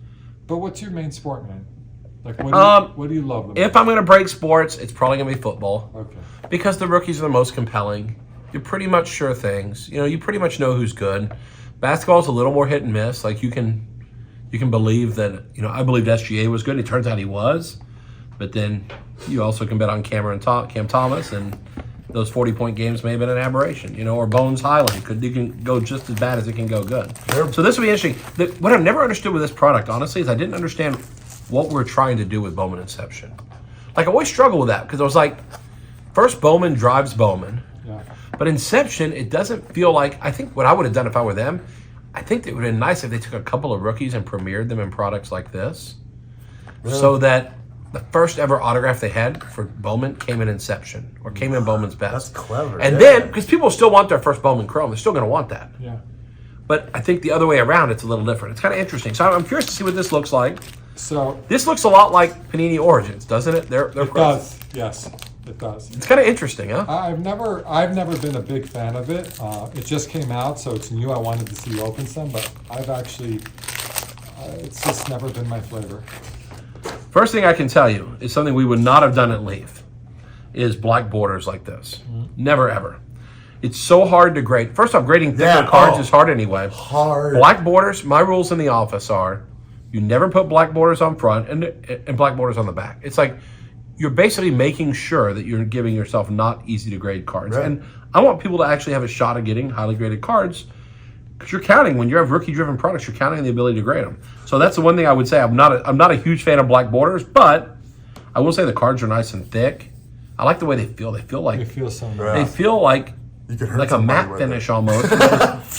But what's your main sport, man? Like, what do you love? If I'm going to break sports, it's probably going to be football. Okay. Because the rookies are the most compelling. You're pretty much sure things. You pretty much know who's good. Basketball's a little more hit and miss. Like you can believe that. I believed SGA was good. And it turns out he was. But then you also can bet on Cam Thomas, and those 40-point games may have been an aberration, or Bones Highland. You can go just as bad as it can go good. So this will be interesting. What I've never understood with this product, honestly, is I didn't understand what we're trying to do with Bowman Inception. Like, I always struggle with that, because I was like, first Bowman drives Bowman. Yeah. But Inception, it doesn't feel like, I think what I would have done if I were them, I think it would have been nice if they took a couple of rookies and premiered them in products like this. Yeah. So that the first ever autograph they had for Bowman came in Inception, or came in Bowman's best. That's clever. And then, because people still want their first Bowman Chrome, they're still going to want that. Yeah. But I think the other way around, it's a little different. It's kind of interesting. So I'm curious to see what this looks like. So this looks a lot like Panini Origins, doesn't it? It does. Yes, it does. It's kind of interesting, huh? I've never been a big fan of it. It just came out, so it's new. I wanted to see you open some, but I've actually, it's just never been my flavor. First thing I can tell you is something we would not have done at Leaf is black borders like this. Never, ever. It's so hard to grade. First off, grading thicker cards is hard anyway. Hard. Black borders, my rules in the office are you never put black borders on front and black borders on the back. It's like you're basically making sure that you're giving yourself not easy to grade cards. Right. And I want people to actually have a shot at getting highly graded cards, because you're counting, when you have rookie-driven products, you're counting on the ability to grade them. So that's the one thing I would say. I'm not a huge fan of black borders, but I will say the cards are nice and thick. I like the way they feel. They feel like They feel so nice. they feel like a matte with finish almost.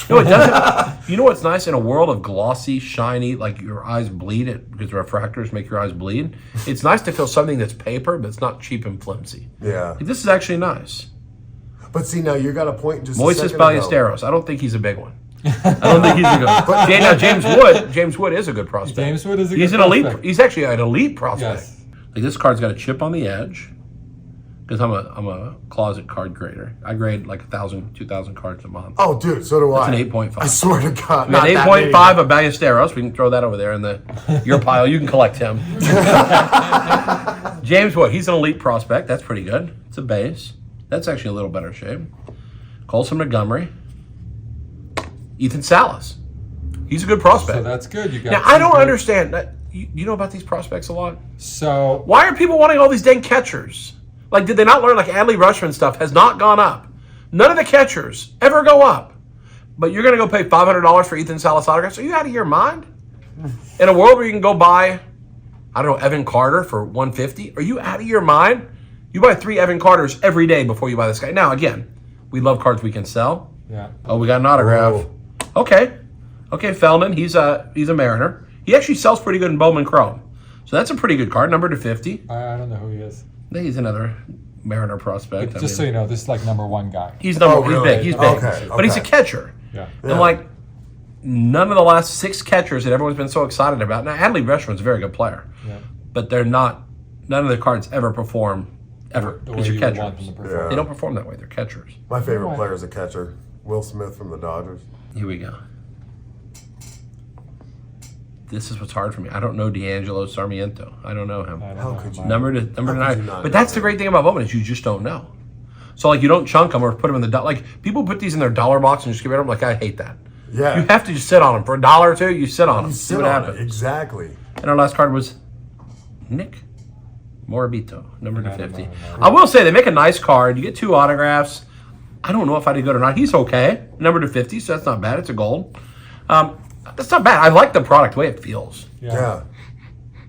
No, it doesn't. You know what's nice in a world of glossy, shiny, like your eyes bleed it because refractors make your eyes bleed. It's nice to feel something that's paper, but it's not cheap and flimsy. Yeah. Like, this is actually nice. But see, now you got a point just Moises a second ago. Ballesteros. I don't think he's a big one. I don't think he's a good one. Now, James Wood is a good prospect. James Wood is a He's good an prospect. elite. He's actually an elite prospect. Yes. Like, this card's got a chip on the edge, because I'm a closet card grader. I grade like 1,000, 2,000 cards a month. Oh, dude, so do I. It's an 8.5. I swear to God. An 8.5 of Ballesteros. We can throw that over there in your pile. You can collect him. James Wood. He's an elite prospect. That's pretty good. It's a base. That's actually a little better shape. Colson Montgomery. Ethan Salas. He's a good prospect. So that's good. You got. Now, I don't understand. You know about these prospects a lot? So why are people wanting all these dang catchers? Like, did they not learn, like, Adley Rushman stuff has not gone up? None of the catchers ever go up. But you're going to go pay $500 for Ethan Salas autographs? Are you out of your mind? In a world where you can go buy, I don't know, Evan Carter for $150? Are you out of your mind? You buy 3 Evan Carters every day before you buy this guy. Now, again, we love cards we can sell. yeah. Oh, we got an autograph. Okay, Feldman, he's a Mariner. He actually sells pretty good in Bowman Chrome. So that's a pretty good card, number /50. I don't know who he is. He's another Mariner prospect. Just so you know, this is like #1 guy. He's he's really? big. He's big. Okay, But he's a catcher. Yeah. And like, none of the last 6 catchers that everyone's been so excited about. Now, Adley Rushman's a very good player. Yeah. But they're not, none of their cards ever perform, ever. The way Because you're you would catchers. want them to perform. They don't perform that way. They're catchers. My favorite Right. player is a catcher. Will Smith from the Dodgers. Here we go. This is what's hard for me. I don't know D'Angelo Sarmiento. I don't know him. I don't How know could him you? Number to How could you 9. not But know that's the that? great thing about Bowman is you just don't know. So like you don't chunk them or put them in the like people put these in their dollar box and just get rid of them. Like I hate that. Yeah. You have to just sit on them for $1 or $2. You sit on them. You See sit what on happens. it. Exactly. And our last card was Nick Morabito, number I don't 50. know. I will say they make a nice card. You get 2 autographs. I don't know if I'd be good or not. He's okay. Number to 50, so that's not bad. It's a gold. That's not bad. I like the product, the way it feels. Yeah.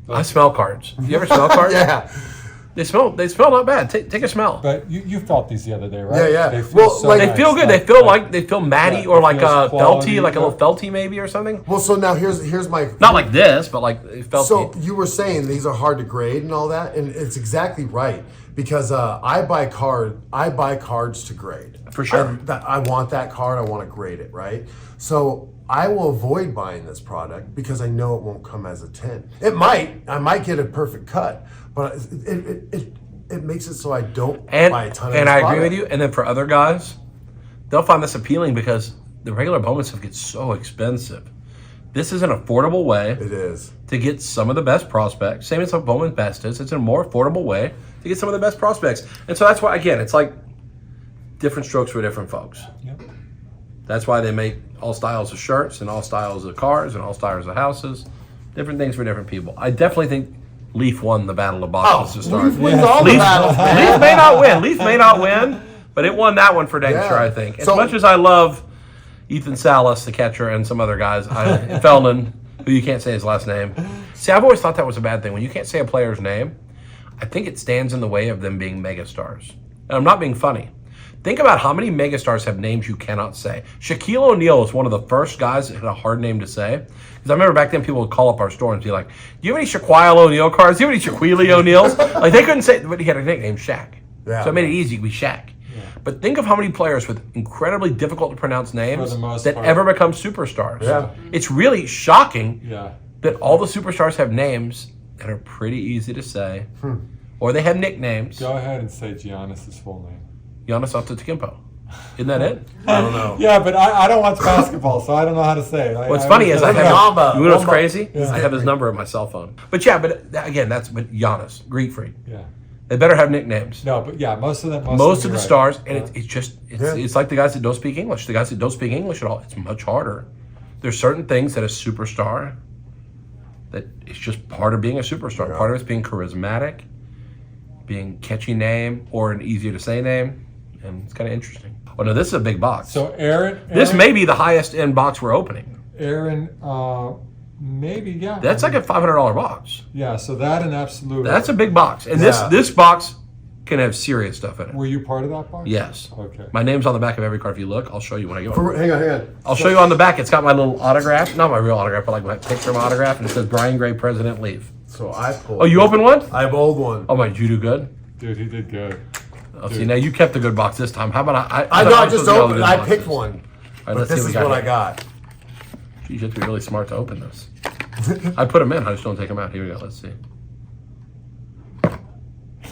I smell cards. You ever smell cards? Yeah. They smell not bad. Take a smell. But you felt these the other day, right? Yeah. They feel Well, so like- They nice. feel good. They feel matty or it like feels a quality, felty, like a yeah. little felty maybe or something. Well, so now here's my Not like this, but like felty. So you were saying these are hard to grade and all that, and it's exactly right because I buy cards to grade. For sure. I want that card. I want to grade it, right? So I will avoid buying this product because I know it won't come as a 10. It might. I might get a perfect cut, but it makes it so I don't buy a ton of And this I agree product. with you. And then for other guys, they'll find this appealing because the regular Bowman stuff gets so expensive. This is an affordable way It is. to get some of the best prospects. Same as what Bowman Best is. It's a more affordable way to get some of the best prospects. And so that's why, again, it's like different strokes for different folks. Yep. That's why they make all styles of shirts and all styles of cars and all styles of houses. Different things for different people. I definitely think Leaf won the battle of boxes to start. Leaf wins all the Leaf, battles, man. Leaf may not win. Leaf may not win, but it won that one for dang Yeah. sure, I think. As So- much as I love Ethan Salas, the catcher, and some other guys, Feldman, who you can't say his last name. See, I've always thought that was a bad thing. When you can't say a player's name, I think it stands in the way of them being megastars. And I'm not being funny. Think about how many megastars have names you cannot say. Shaquille O'Neal is one of the first guys that had a hard name to say. Because I remember back then people would call up our store and be like, do you have any Shaquille O'Neal cards? Do you have any Shaquille O'Neals? Like they couldn't say, but he had a nickname, Shaq. Yeah. So it made it easy to be Shaq. But think of how many players with incredibly difficult to pronounce names For the most that part. ever become superstars. Yeah. It's really shocking Yeah. that all the superstars have names that are pretty easy to say. Or they have nicknames. Go ahead and say Giannis' full name. Giannis Antetokounmpo. Isn't that it? I don't know. Yeah, but I don't watch basketball, so I don't know how to say it. What's funny is I have Wamba. you know what's Wamba. crazy? I have his number on my cell phone. But yeah, but again, that's Giannis, Greek freak. Yeah. They better have nicknames. No, but yeah, most of them. Most of the you're right. stars, and Yeah. it's just Yeah. it's like the guys that don't speak English. The guys that don't speak English at all, it's much harder. There's certain things that a superstar that it's just part of being a superstar. Yeah. Part of it's being charismatic, being catchy name or an easier to say name, and it's kind of interesting. Oh no, this is a big box. So Aaron, This may be the highest end box we're opening. Aaron, maybe yeah. That's like a $500 box. yeah. So that and absolute. That's a big box, and Yeah. this box can have serious stuff in it. Were you part of that box? Yes. Okay. My name's on the back of every card. If you look, I'll show you when I go. Hang on. I'll show you on the back. It's got my little autograph, not my real autograph, but like my picture of my autograph, and it says Brian Gray, President Leaf. So I pulled. Oh, you opened one? I have old one. Oh my, did you do good? Dude, he did good. Oh, see, now you kept the good box this time. How about I know. I I'm just supposed to get all the opened. good I boxes. picked one. All right, But let's see this what is we got what I here. got. Geez, you have to be really smart to open this. I put them in. I just don't take them out. Here we go. Let's see.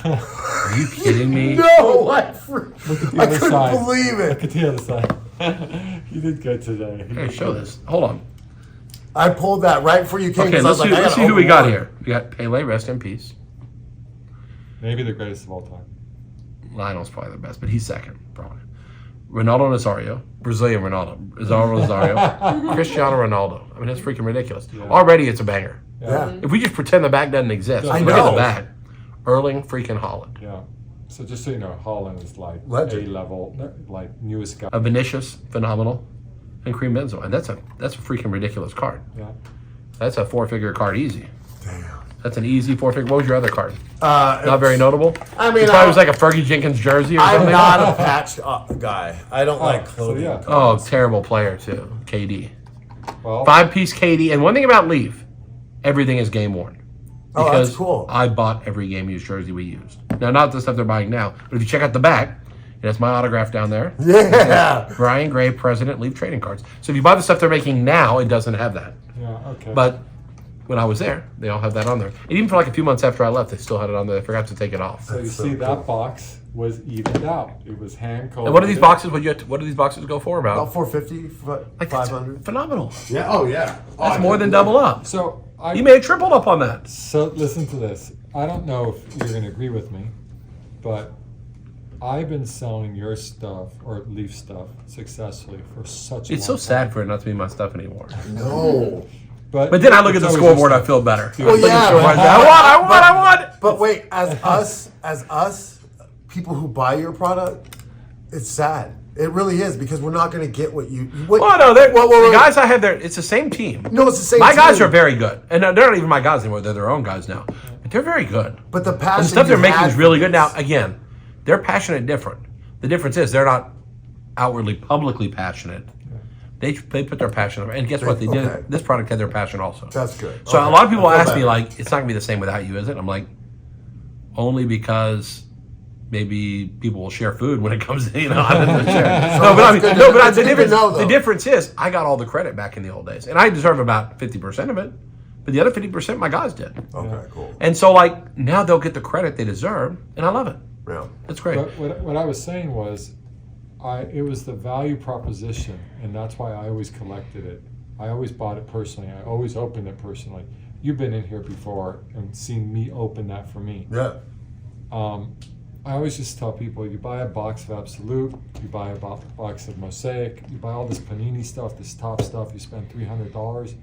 Are you kidding me? No, I The I other couldn't side. believe Look it. at the other side. You did good today. Hey, show this. Hold on. I pulled that right before you came. Okay, 'cause I let's was see, like, I let's see gotta who we open got one. here. We got Pele, rest in peace. Maybe the greatest of all time. Lionel's probably the best, but he's second, probably. Ronaldo Nazario, Brazilian Ronaldo, Nazario, Cristiano Ronaldo. I mean, that's freaking ridiculous. Already, it's a banger. Yeah. If we just pretend the back doesn't exist, I look at know. the back. Erling freaking Holland. Yeah. So just so you know, Holland is like Legend. A-level, like newest guy. A Vinicius, phenomenal, and Kareem Benzema, and that's a freaking ridiculous card. Yeah. That's a 4-figure card, easy. Damn. That's an easy 4-figure. What was your other card? Not Not very notable. I mean, it probably was like a Fergie Jenkins jersey or I'm something. not a patched up guy. I don't like clothing. yeah. Oh, terrible player too. KD. Well, 5-piece KD. And one thing about Leaf, everything is game worn. Oh, Because that's cool. I bought every game used jersey we used. Now, not the stuff they're buying now, but if you check out the back, it has my autograph down there. Yeah. Brian Gray, President Leaf trading cards. So if you buy the stuff they're making now, it doesn't have that. yeah, okay. But when I was there, they all have that on there. And even for like a few months after I left, they still had it on there. They forgot to take it off. so you That's so see, cool. that box was evened out. It was hand coded. And what are these boxes? What do these boxes go for? About About 450, like that's 500. phenomenal. Yeah. Oh, yeah. That's more than double up. So I. You may have tripled up on that. So listen to this. I don't know if you're going to agree with me, but I've been selling your stuff or Leaf stuff successfully for such a It's long so sad for it not to be my stuff anymore. No. But But then I look at the it's always scoreboard, your I feel better. Well, Look at the yeah, scoreboard, but- I want. But wait, as us, people who buy your product, it's sad. It really is, because we're not going to get what you. Well, no, the guys I have there, it's the same team. No, it's the same My team. guys are very good. And they're not even my guys anymore. They're their own guys now. But they're very good. But the passion. And the stuff they're you making had is really for good. Now, this- again, they're passionate different. The difference is they're not outwardly, publicly passionate. They put their passion over. And guess what? They did. Okay. This product had their passion also. That's good. So Okay. a lot of people I feel ask me, better. like, it's not going to be the same without you, is it? I'm like, only because maybe people will share food when it comes to, I'm not gonna share. No, but I mean, That's good. no, but It's the good to difference, know, though. the difference is I got all the credit back in the old days, and I deserve about 50% of it, but the other 50% my guys did. Okay, cool. And so, like, now they'll get the credit they deserve, and I love it. Yeah. It's great. But what I was saying was, it was the value proposition, and that's why I always collected it. I always bought it personally. I always opened it personally. You've been in here before and seen me open that for me. Yeah. I always just tell people, you buy a box of Absolute, you buy a box of Mosaic, you buy all this Panini stuff, this top stuff, you spend $300,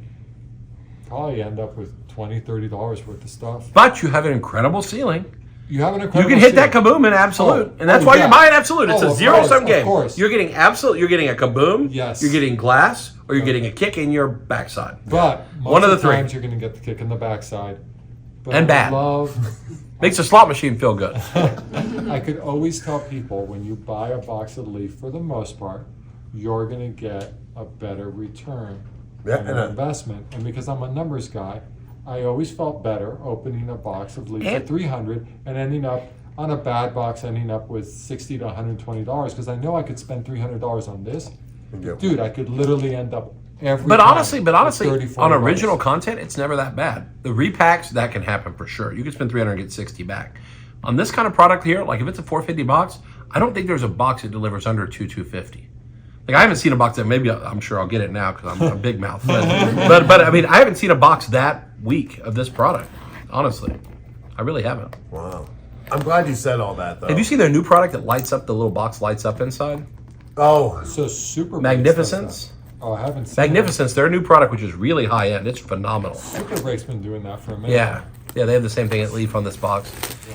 probably end up with $20, $30 worth of stuff. But you have an incredible ceiling. You have an You incredible can hit that ceiling. Kaboom in Absolute, and that's Oh, why yeah. you're buying Absolute. It's Oh, a of zero-sum course, game. of course. You're getting Absolute. You're getting a Kaboom. Yes. You're getting glass, or you're getting a kick in your backside. But One most of of the the three. times you're going to get the kick in the backside. But And I bad. love Makes a slot machine feel good. I could always tell people, when you buy a box of Leaf, for the most part, you're going to get a better return Yeah, on and your investment. And because I'm a numbers guy, I always felt better opening a box of Leaf for And- $300 and ending up on a bad box, ending up with $60 to $120, because I know I could spend $300 on this. Yeah. Dude, I could literally end up every But time honestly, with 30, 40 on bucks. original content, it's never that bad. The repacks, that can happen for sure. You can spend $300 and get 60 back. On this kind of product here, like if it's a $450 box, I don't think there's a box that delivers under $250. Like I haven't seen a box that I'm sure I'll get it now because I'm a big mouth. But I mean, I haven't seen a box that weak of this product. Honestly, I really haven't. Wow. I'm glad you said all that, though. Have you seen their new product that lights up? The little box lights up inside. Oh, So Super Magnificence. Oh, I haven't seen Magnificence. Their new product, which is really high end. It's phenomenal. that. Super Break's been doing that for a minute. Yeah, they have the same thing at Leaf on this box,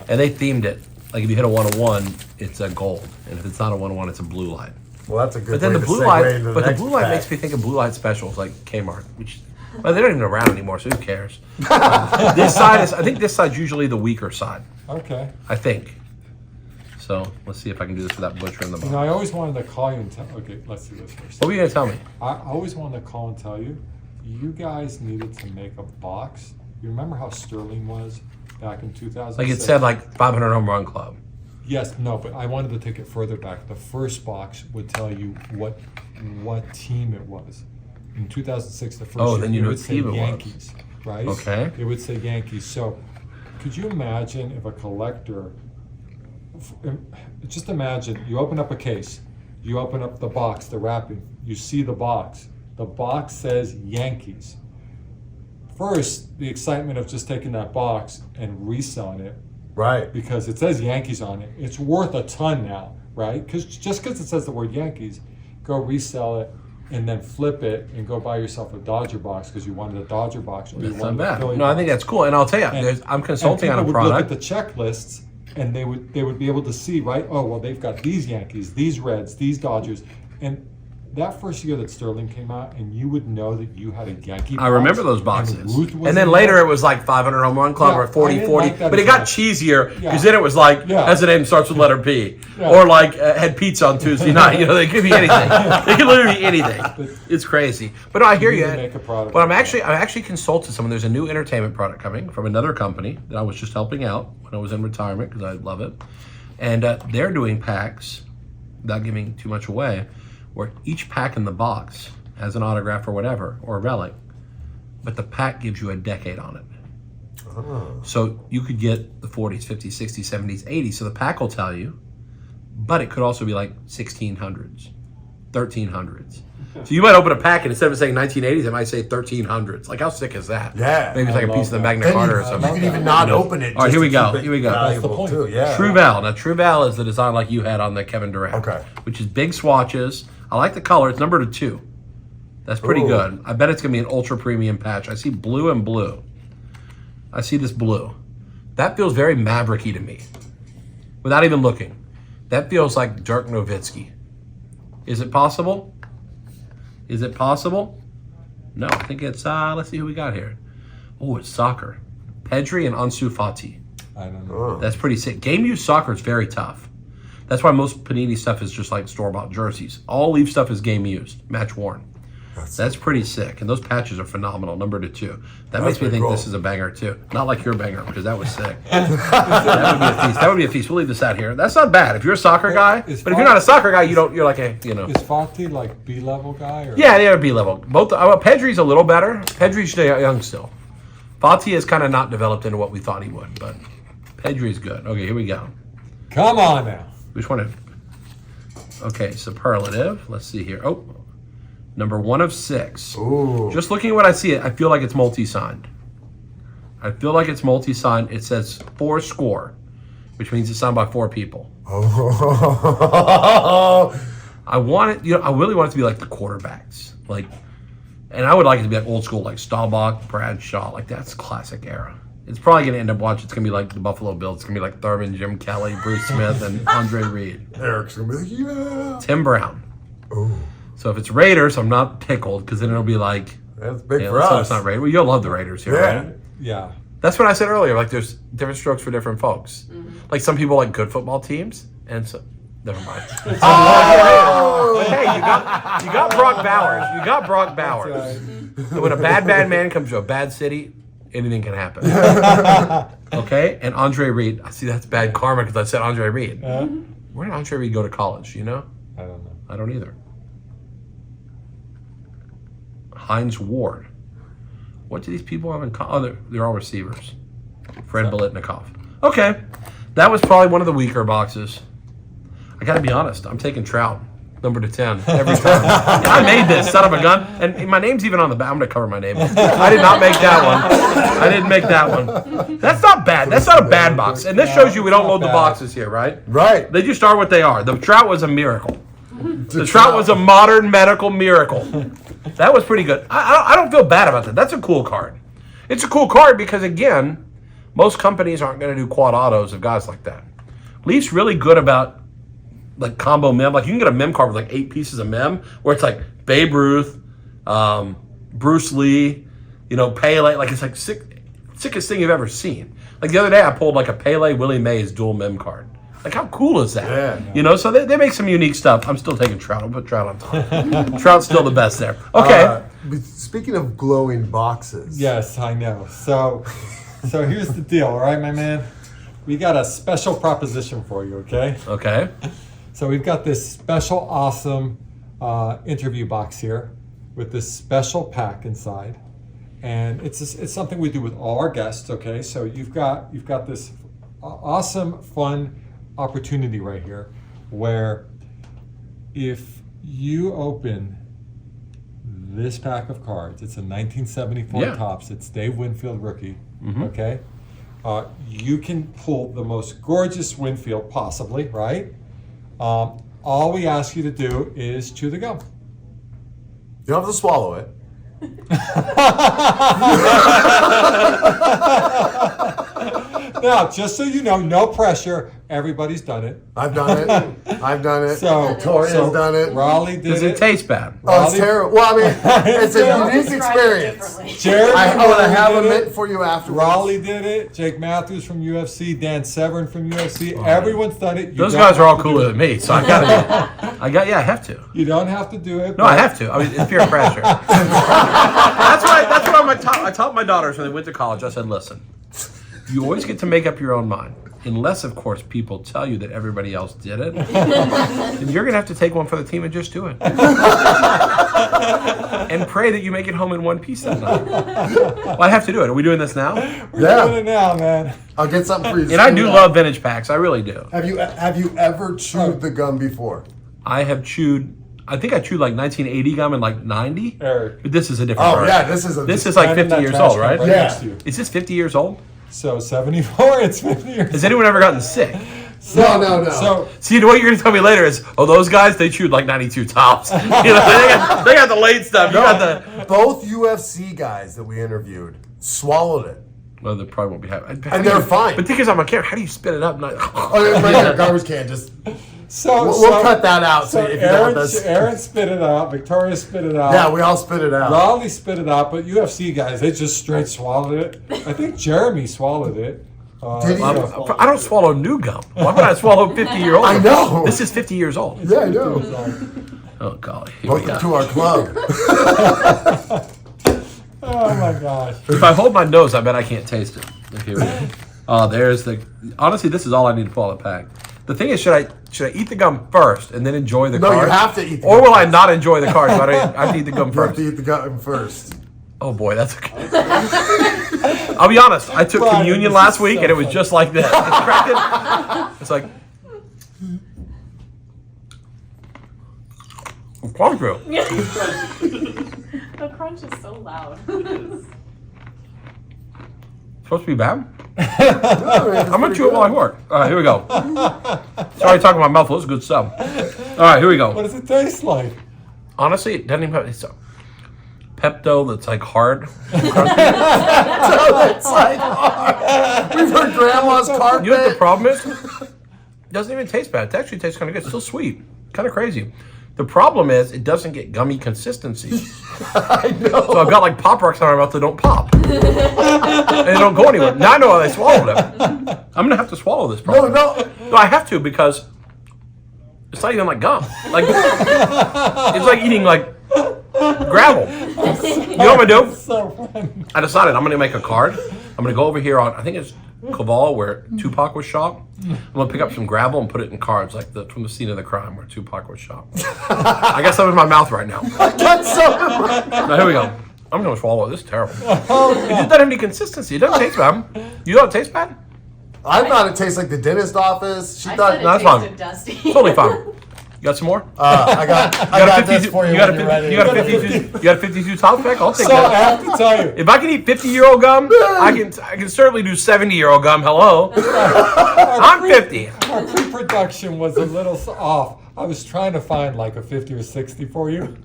and they themed it. Like if you hit a 101, it's a gold, and if it's not a 101, it's a blue light. well, that's a good But then way the to blue segue light, into but the next blue light pack. makes me think of blue light specials like Kmart, which well, they're not even around anymore, so who cares? This side is, I think this side's usually the weaker side. Okay. I think. So let's see if I can do this without butchering the You know, box. I alwast wanted to call you and tell. Okay, let's do this first. What were you gonna tell me? I always wanted to call and tell you, you guys needed to make a box. You remember how Sterling was back in 2006? Like it said, like 500 home run club. Yes, no, but I wanted to take it further back. The first box would tell you what team it was. In 2006, the first Oh, year, then you it know would what say team it was. Yankees, right? Okay. It would say Yankees. So, could you imagine if a collector? Just imagine you open up a case, you open up the box, the wrapping, you see the box. The box says Yankees. First, the excitement of just taking that box and reselling it, Right. because it says Yankees on it. It's worth a ton now, right? Because just because it says the word Yankees, go resell it and then flip it and go buy yourself a Dodger box because you wanted a Dodger box. Or you That's not wanted a bad. Philly No, I think box. that's cool. And I'll tell you, And- I'm consulting on a and people would product. look at the checklists and they would be able to see, right? Oh, well, they've got these Yankees, these Reds, these Dodgers, and that first year that Sterling came out, and you would know that you had a Yankee box. I remember those and boxes. Ruth was And then in later there. it was like 500 home run club Yeah, or 40, I didn't 40. like that But it as got much. cheesier because Yeah. then it was like, Yeah. as the name starts with letter P. Yeah. Or like had pizza on Tuesday night. You know, they could be anything. They could literally be anything. It's crazy. But no, I hear You you. need to make a product But I like that. actually consulted someone. There's a new entertainment product coming from another company that I was just helping out when I was in retirement because I love it. And they're doing packs, without giving too much away, where each pack in the box has an autograph or whatever, or a relic, but the pack gives you a decade on it. So you could get the 40s, 50s, 60s, 70s, 80s. So the pack will tell you, but it could also be like 1600s, 1300s. So you might open a pack and instead of it saying 1980s, it might say 1300s. Like how sick is that? Yeah. Maybe it's like a I piece of the love Magna Then Carta or you something. can even not open it. All right, just here we to go. keep it Here we go. valuable, That's the point. too. Yeah. True Val. Now, True Val is the design like you had on the Kevin Durant. Okay. Which is big swatches. I like the color. It's numbered to 2. That's pretty Ooh. good. I bet it's going to be an ultra premium patch. I see blue and blue. I see this blue. That feels very Maverick-y to me. Without even looking. That feels like Dirk Nowitzki. Is it possible? Is it possible? No, I think it's, let's see who we got here. Oh, it's soccer. Pedri and Ansu Fati. I don't know. That's pretty sick. Game used soccer is very tough. That's why most Panini stuff is just like store-bought jerseys. All Leaf stuff is game used, match worn. That's pretty sick. And those patches are phenomenal, number 2. That makes me think this is a banger too. Not like your banger, because that was sick. That would be a feast. That would be a feast. We'll leave this out here. That's not bad. If you're a soccer guy, but if you're not a soccer guy, you're like a, you know. Is Fati like B-level guy? Or? Yeah, they're B-level. Both. Pedri's a little better. Pedri's young still. Fati is kind of not developed into what we thought he would, but Pedri's good. Okay, here we go. Come on now. Which one? Okay, superlative. Let's see here. Oh, number 1 of 6. Ooh. Just looking at what I see, I feel like it's multi-signed. I feel like it's multi-signed. It says 4 score, which means it's signed by 4 people. Oh. I want it, I really want it to be like the quarterbacks. Like, and I would like it to be like old school, like Staubach, Bradshaw. Like, that's classic era. It's probably going to end up watching. It's going to be like the Buffalo Bills. It's going to be like Thurman, Jim Kelly, Bruce Smith, and Andre Reed. Eric's going to be like, yeah. Tim Brown. Ooh. So if it's Raiders, I'm not pickled, because then it'll be like, That's big for let's hope us. it's not Raiders. Well, you'll love the Raiders here, right? Yeah. That's what I said earlier. Like, there's different strokes for different folks. Like, some people like good football teams, and so never mind. Oh! Hey, you got Brock Bowers. You got Brock Bowers. And when a bad man comes to a bad city, anything can happen. Okay? And Andre Reed. I see that's bad karma because I said Andre Reed. Where did Andre Reed go to college? You know? I don't know. I don't either. Heinz Ward. What do these people have in common? Oh, they're all receivers. Fred Biletnikoff. Okay. That was probably one of the weaker boxes. I got to be honest. I'm taking Trout. Number 10 every time. I made this, son of a gun. And my name's even on the back. I'm going to cover my name. I did not make that one. I didn't make that one. That's not bad. That's not a bad box. And this shows you we don't load the boxes here, right? Right. They just are what they are. The Trout was a miracle. The Trout was a modern medical miracle. That was pretty good. I don't feel bad about that. That's a cool card. It's a cool card because, again, most companies aren't going to do quad autos of guys like that. Leaf's really good about like combo mem. Like, you can get a mem card with like 8 pieces of mem where it's like Babe Ruth, Bruce Lee, Pele. Like, it's like sickest thing you've ever seen. Like, the other day I pulled like a Pele Willie Mays dual mem card. Like, how cool is that? Yeah. So they make some unique stuff. I'm still taking Trout. I'll put Trout on top. Trout's still the best there. Okay. Speaking of glowing boxes. Yes, I know. So here's the deal, all right, my man? We got a special proposition for you, okay? Okay. So we've got this special, awesome interview box here with this special pack inside, and it's something we do with all our guests. Okay, so you've got this awesome, fun opportunity right here, where if you open this pack of cards, it's a 1974 Topps. It's Dave Winfield rookie. Okay, you can pull the most gorgeous Winfield possibly, right? All we ask you to do is chew the gum. You don't have to swallow it. Now, just so you know, no pressure. Everybody's done it. I've done it. I've done it. So Victoria's done it. Raleigh did Does it taste bad? Oh, it's terrible. Well, I mean, it's a unique experience. Jared I want to have a did it. mint for you afterwards. Raleigh did it. Jake Matthews from UFC. Dan Severn from UFC. Everyone's done it. You Those don't guys are all have to cooler do than me, so I gotta. I have to. You don't have to do it. No, I have to. I mean, it's peer pressure. That's what I taught my daughters when they went to college. I said, listen, you always get to make up your own mind. Unless, of course, people tell you that everybody else did it, then you're going to have to take one for the team and just do it. And pray that you make it home in one piece that night. Well, I have to do it. Are we doing this now? We're doing it now, man. I'll get something for you. And I do love vintage packs. I really do. Have you ever chewed the gum before? I have chewed. I think I chewed like 1980 gum in like 90. Eric. But this is a different version. Yeah, this is like 50 years old, right? Next to you. Is this 50 years old? So 74, it's 50 years. Has anyone ever gotten sick? No. So See, what you're going to tell me later is, those guys, they chewed like 92 tops. They got the late stuff. You got the... Both UFC guys that we interviewed swallowed it. Well, they probably won't be happy. And they're fine. But think on my camera, how do you spit it up? Oh, right there, garbage can, just... We'll cut that out. So if you know what Aaron spit it out. Victoria spit it out. Yeah, we all spit it out. Raleigh spit it out, but UFC guys, they just straight swallowed it. I think Jeremy swallowed it. Did he? I don't swallow new gum. Why would I swallow 50-year-old? I know. This is 50 years old. Yeah, I know. Oh, golly. Here we Welcome go. to our club. Oh my gosh. If I hold my nose, I bet I can't taste it. Look, here we go. Oh, there's the... Honestly, this is all I need to pull out the pack. The thing is, should I eat the gum first and then enjoy the No, card? you have to eat the Or gum will I first. not enjoy the card? But I have to eat the gum You have first. to eat the gum first. Oh boy, that's okay. I'll be honest. I took Brian, communion this last is week, so and it was funny. just like that. It's cracking. It's like I'm going through. The crunch is so loud. Supposed to be bad. No, I'm gonna chew it while I work. All right, here we go. Sorry, talking about mouthful. This is good stuff. All right, here we What go. does it taste like? Honestly, it doesn't even have. It's a Pepto that's like hard. It's like we've heard grandma's carpet. You know what the problem is? It doesn't even taste bad. It actually tastes kind of good. It's still sweet. Kind of crazy. The problem is it doesn't get gummy consistency. I know. So I've got like Pop Rocks in my mouth that don't pop. And they don't go anywhere. Now I know how they swallowed it. I'm going to have to swallow this No, probably. no. No, I have to because it's not even like gum. Like it's like eating like gravel. You know what I'm going to do? So funny. I decided I'm going to make a card. I'm going to go over here on, I think it's Caval where Tupac was shot. I'm going to pick up some gravel and put it in cards like from the scene of the crime where Tupac was shot. I got some in my mouth right now. That's so. Now here we go. I'm going to swallow it. This is terrible. It just doesn't have any consistency. It doesn't taste bad. You thought it tastes bad? I thought it tastes like the dentist office. She I thought. said it No, that's fine. tasted dusty. Totally fine. You got some more? I got this for you. You got a when you're 50, ready. you got a 52. You got a 52 top pack. I'll take So I that. have to tell you, If I can eat 50-year-old gum, I can certainly do 70-year-old gum. Hello, I'm 50. our pre-production was a little off. I was trying to find like a 50 or 60 for you,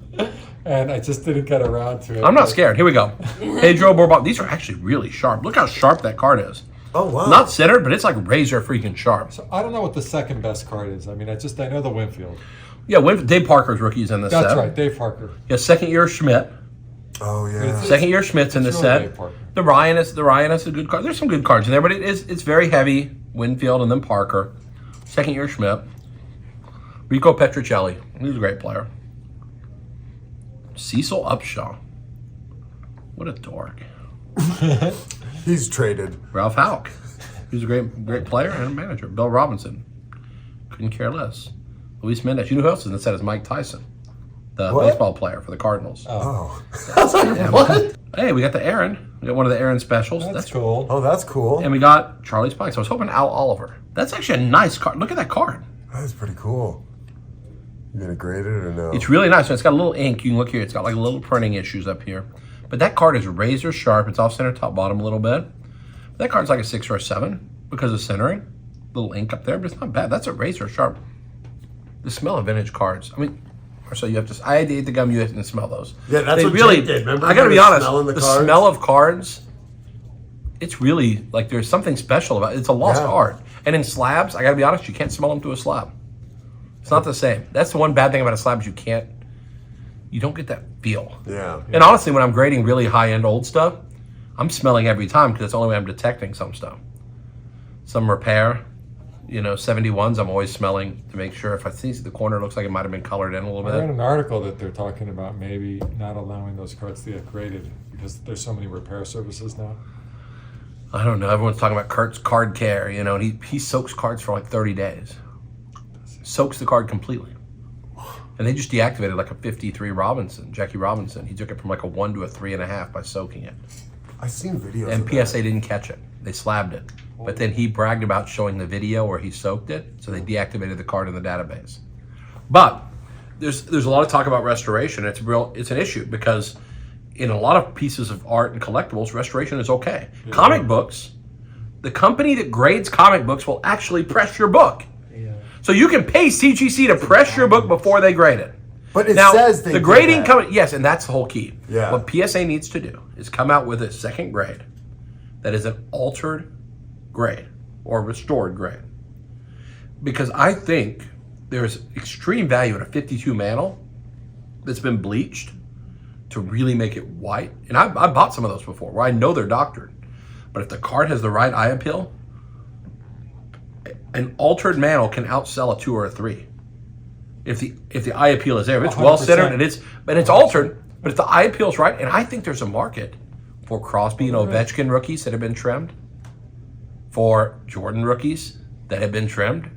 and I just didn't get around to it. I'm not scared. Here we go. Pedro Bourbon. These are actually really sharp. Look how sharp that card is. Oh wow. Not centered, but it's like razor freaking sharp. So I don't know what the second best card is. I mean, I know the Winfield. Yeah, Dave Parker's rookie's in this That's set. right, Dave Parker. Yeah, second year Schmidt. Oh yeah. It's- Second year Schmidt's in It's this really set. Dave Parker. The Ryan is a good card. There's some good cards in there, but it's very heavy. Winfield and then Parker. Second year Schmidt. Rico Petrocelli. He's a great player. Cecil Upshaw. What a dork. He's traded. Ralph Houck. He's a great player and a manager. Bill Robinson. Couldn't care less. Luis Mendez. You know who else is in the set is Mike Tyson, the What? baseball player for the Cardinals. Oh. I was like, what? Hey, we got the Aaron. We got one of the Aaron specials. That's cool. Oh, that's cool. And we got Charlie Spikes. I was hoping Al Oliver. That's actually a nice card. Look at that card. That's pretty cool. You gonna grade it or no? It's really nice. It's got a little ink. You can look here. It's got like little printing issues up here. But that card is razor sharp. It's off center, top, bottom a little bit. That card's like a 6 or a 7 because of centering. Little ink up there, but it's not bad. That's a razor sharp. The smell of vintage cards. I mean, so you have to. I had to eat the gum. You have to smell those. Yeah, that's They what really Jake did. Remember I gotta he be was honest. smelling the The cards? smell of cards. It's really like there's something special about it. It's a lost Yeah. art. And in slabs, I gotta be honest. You can't smell them through a slab. It's not the same. That's the one bad thing about a slab is you don't get that feel. Yeah. And honestly, when I'm grading really high-end old stuff, I'm smelling every time because that's the only way I'm detecting some stuff. Some repair, 71s, I'm always smelling to make sure if I see the corner looks like it might have been colored in a little I read bit. an article that they're talking about maybe not allowing those cards to get graded because there's so many repair services now. I don't know. Everyone's talking about Kurt's card care, and he soaks cards for like 30 days. Soaks the card completely. And they just deactivated like a 53 Jackie Robinson. He took it from like a 1 to a 3.5 by soaking it. I've seen videos. And of that. PSA didn't catch it. They slabbed it. But then he bragged about showing the video where he soaked it, so they deactivated the card in the database. But there's a lot of talk about restoration. It's an issue because in a lot of pieces of art and collectibles, restoration is okay. Yeah. Comic books, the company that grades comic books will actually press your book. Yeah. So you can pay CGC to press your book before they grade it. But it now, says they the do grading that. company, yes, and that's the whole key. Yeah. What PSA needs to do is come out with a second grade that is an altered grade or restored grade. Because I think there's extreme value in a 52 mantle that's been bleached to really make it white. And I bought some of those before where I know they're doctored. But if the card has the right eye appeal, an altered mantle can outsell a 2 or a 3. If the eye appeal is there, if it's well centered and it's altered, but if the eye appeal is right, and I think there's a market for Crosby and Ovechkin rookies that have been trimmed, for Jordan rookies that have been trimmed.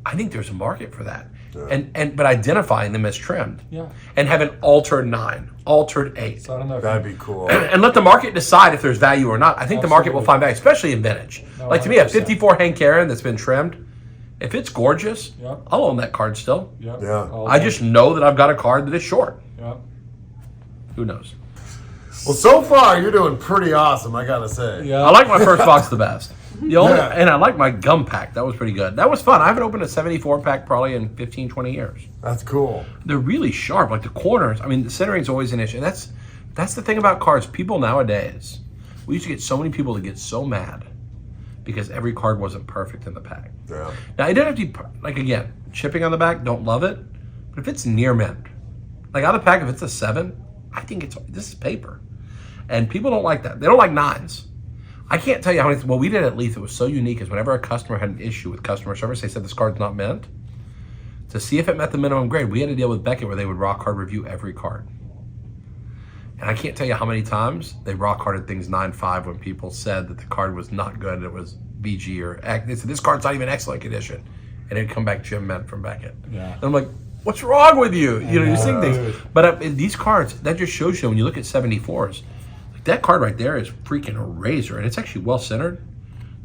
I think there's a market for that. Yeah. But identifying them as trimmed. Yeah. And have an altered 9, altered 8. So I don't know if that'd be cool. And let the market decide if there's value or not. I think the market will find value, especially in vintage. No, like to me, a 54 Hank Aaron that's been trimmed, if it's gorgeous, I'll own that card still. Yeah. I just know that I've got a card that is short. Who knows? Well, so far you're doing pretty awesome, I gotta say. Yeah. I like my first box the best. And I like my gum pack. That was pretty good. That was fun. I haven't opened a 74 pack probably in 15, 20 years. That's cool. They're really sharp. Like the corners. I mean, the centering's always an issue. And that's the thing about cards. People nowadays, we used to get so many people that get so mad because every card wasn't perfect in the pack. Yeah. Now, it doesn't have to be, like, again, chipping on the back, don't love it. But if it's near mint, like out of the pack, if it's a 7, I think this is paper. And people don't like that. They don't like 9s. I can't tell you how many. What we did at Leaf that was so unique is whenever a customer had an issue with customer service, they said this card's not mint. To see if it met the minimum grade, we had to deal with Beckett where they would rock hard review every card. And I can't tell you how many times they rock harded things 9.5 when people said that the card was not good. It was BG or they said this card's not even excellent condition, and it'd come back Jim Mint from Beckett. Yeah. And I'm like, what's wrong with you? You sing things. But these cards, that just shows you when you look at 74s. That card right there is freaking a razor, and it's actually well centered.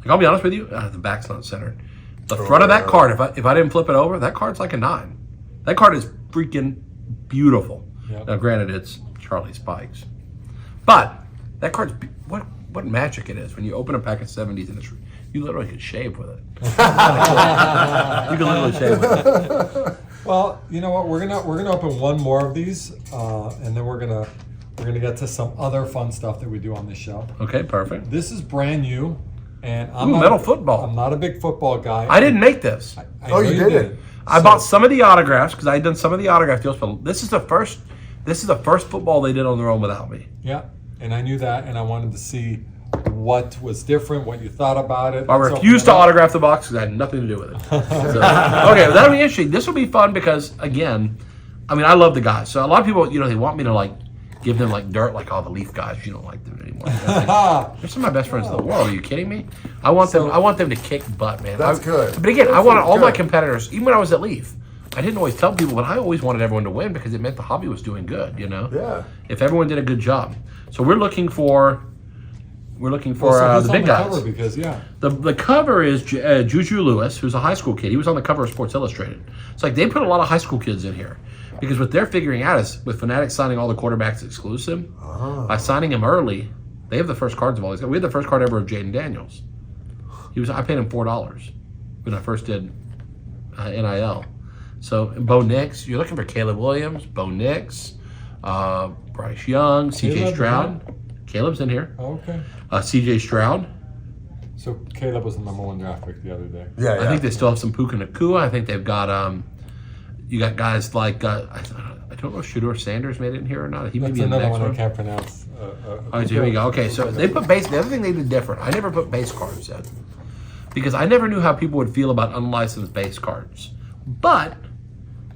Like I'll be honest with you, the back's not centered. The front of that card, if I didn't flip it over, that card's like a 9. That card is freaking beautiful. Yep. Now, granted, it's Charlie Spikes, but that card's what magic it is when you open a pack of 70s and you literally can shave with it. You can literally shave with it. Well, you know what? We're gonna open one more of these, and then we're gonna get to some other fun stuff that we do on this show. Okay, perfect. This is brand new, and metal football. I'm not a big football guy. I didn't make this. Oh, you did it. I bought some of the autographs because I had done some of the autograph deals, but this is the first football they did on their own without me. Yeah, and I knew that, and I wanted to see what was different, what you thought about it. I refused to autograph the box because I had nothing to do with it. So, okay, that'll be interesting. This will be fun because, again, I mean, I love the guys. So a lot of people, they want me to, like, give them, like, dirt, like all the Leaf guys. You don't like them anymore. They're some of my best friends in the world. Are you kidding me? I want them to kick butt, man. That's good. But again, I wanted all my competitors, even when I was at Leaf, I didn't always tell people, but I always wanted everyone to win because it meant the hobby was doing good, Yeah. If everyone did a good job. So we're looking for the big guys. Cover because, the cover is Juju Lewis, who's a high school kid. He was on the cover of Sports Illustrated. It's like they put a lot of high school kids in here because what they're figuring out is with Fanatics signing all the quarterbacks exclusive, by signing him early, they have the first cards of all these guys. We had the first card ever of Jaden Daniels. I paid him $4 when I first did NIL. So Bo Nix, you're looking for Caleb Williams, Bo Nix, Bryce Young, CJ Stroud. Caleb's in here. Oh, okay. CJ Stroud. So Caleb was the #1 draft pick the other day. Yeah. I think they still have some Puka Nacua. I think they've got you got guys like I don't know if Shedeur Sanders made it in here or not. He may be in the next one. one. I can't pronounce. So here we go. Okay, so they put base. The other thing they did different. I never put base cards in because I never knew how people would feel about unlicensed base cards. But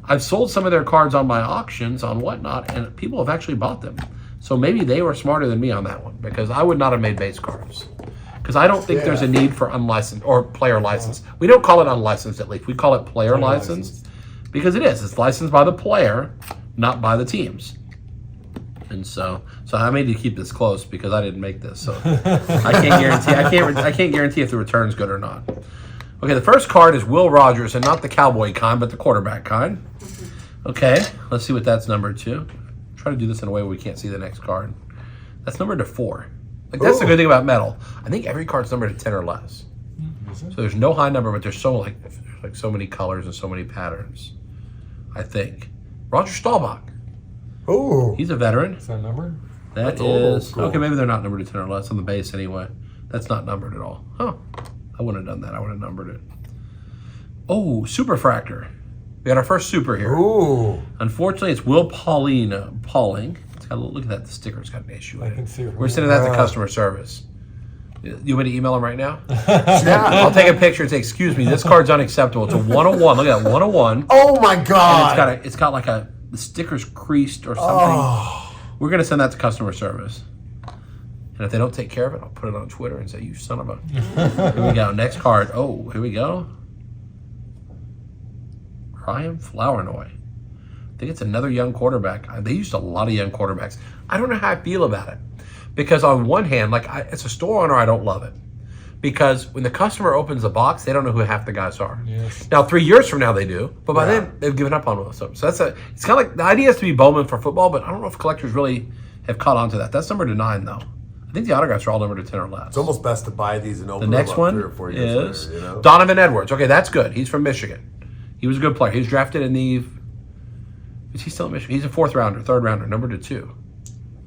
I've sold some of their cards on my auctions on whatnot, and people have actually bought them. So maybe they were smarter than me on that one because I would not have made base cards. Because I don't think there's a need for unlicensed or player licensed. We don't call it unlicensed at Leaf. We call it player licensed because it is. It's licensed by the player, not by the teams. And so I made you keep this close because I didn't make this. So I can't guarantee. I can't guarantee if the return's good or not. Okay, the first card is Will Rogers, and not the cowboy kind, but the quarterback kind. Okay, let's see what that's numbered to. Try to do this in a way where we can't see the next card. That's numbered to 4. Like that's the good thing about metal. I think every card's numbered to 10 or less. So there's no high number, but there's so so many colors and so many patterns. I think Roger Staubach. Oh, he's a veteran. Is that numbered? That is cool. Okay. Maybe they're not numbered to 10 or less on the base anyway. That's not numbered at all. Huh? I wouldn't have done that. I would have numbered it. Oh, Superfractor. We got our first superhero. Ooh. Unfortunately, it's Will Pauling. It's got a look at that. The sticker's got an issue. I can see it. We're sending that to customer service. You want me to email him right now? Yeah. I'll take a picture and say, excuse me, this card's unacceptable. It's a 101. Look at that, 101. Oh my God. And it's got like the sticker's creased or something. Oh. We're going to send that to customer service. And if they don't take care of it, I'll put it on Twitter and say, you son of a... Here we go. Next card. Oh, here we go. Ryan Flournoy. I think it's another young quarterback. They used a lot of young quarterbacks. I don't know how I feel about it. Because on one hand, as a store owner, I don't love it. Because when the customer opens the box, they don't know who half the guys are. Yes. Now, 3 years from now, they do. But by then, they've given up on most of them. So it's kind of like, the idea is to be Bowman for football, but I don't know if collectors really have caught on to that. That's number to 9, though. I think the autographs are all numbered to 10 or less. It's almost best to buy these and The open next them up one 3 or 4 years is later, you know? Donovan Edwards. Okay, that's good. He's from Michigan. He was a good player. He was drafted in the... Is he still in Michigan? He's a 4th rounder, 3rd rounder, number to 2.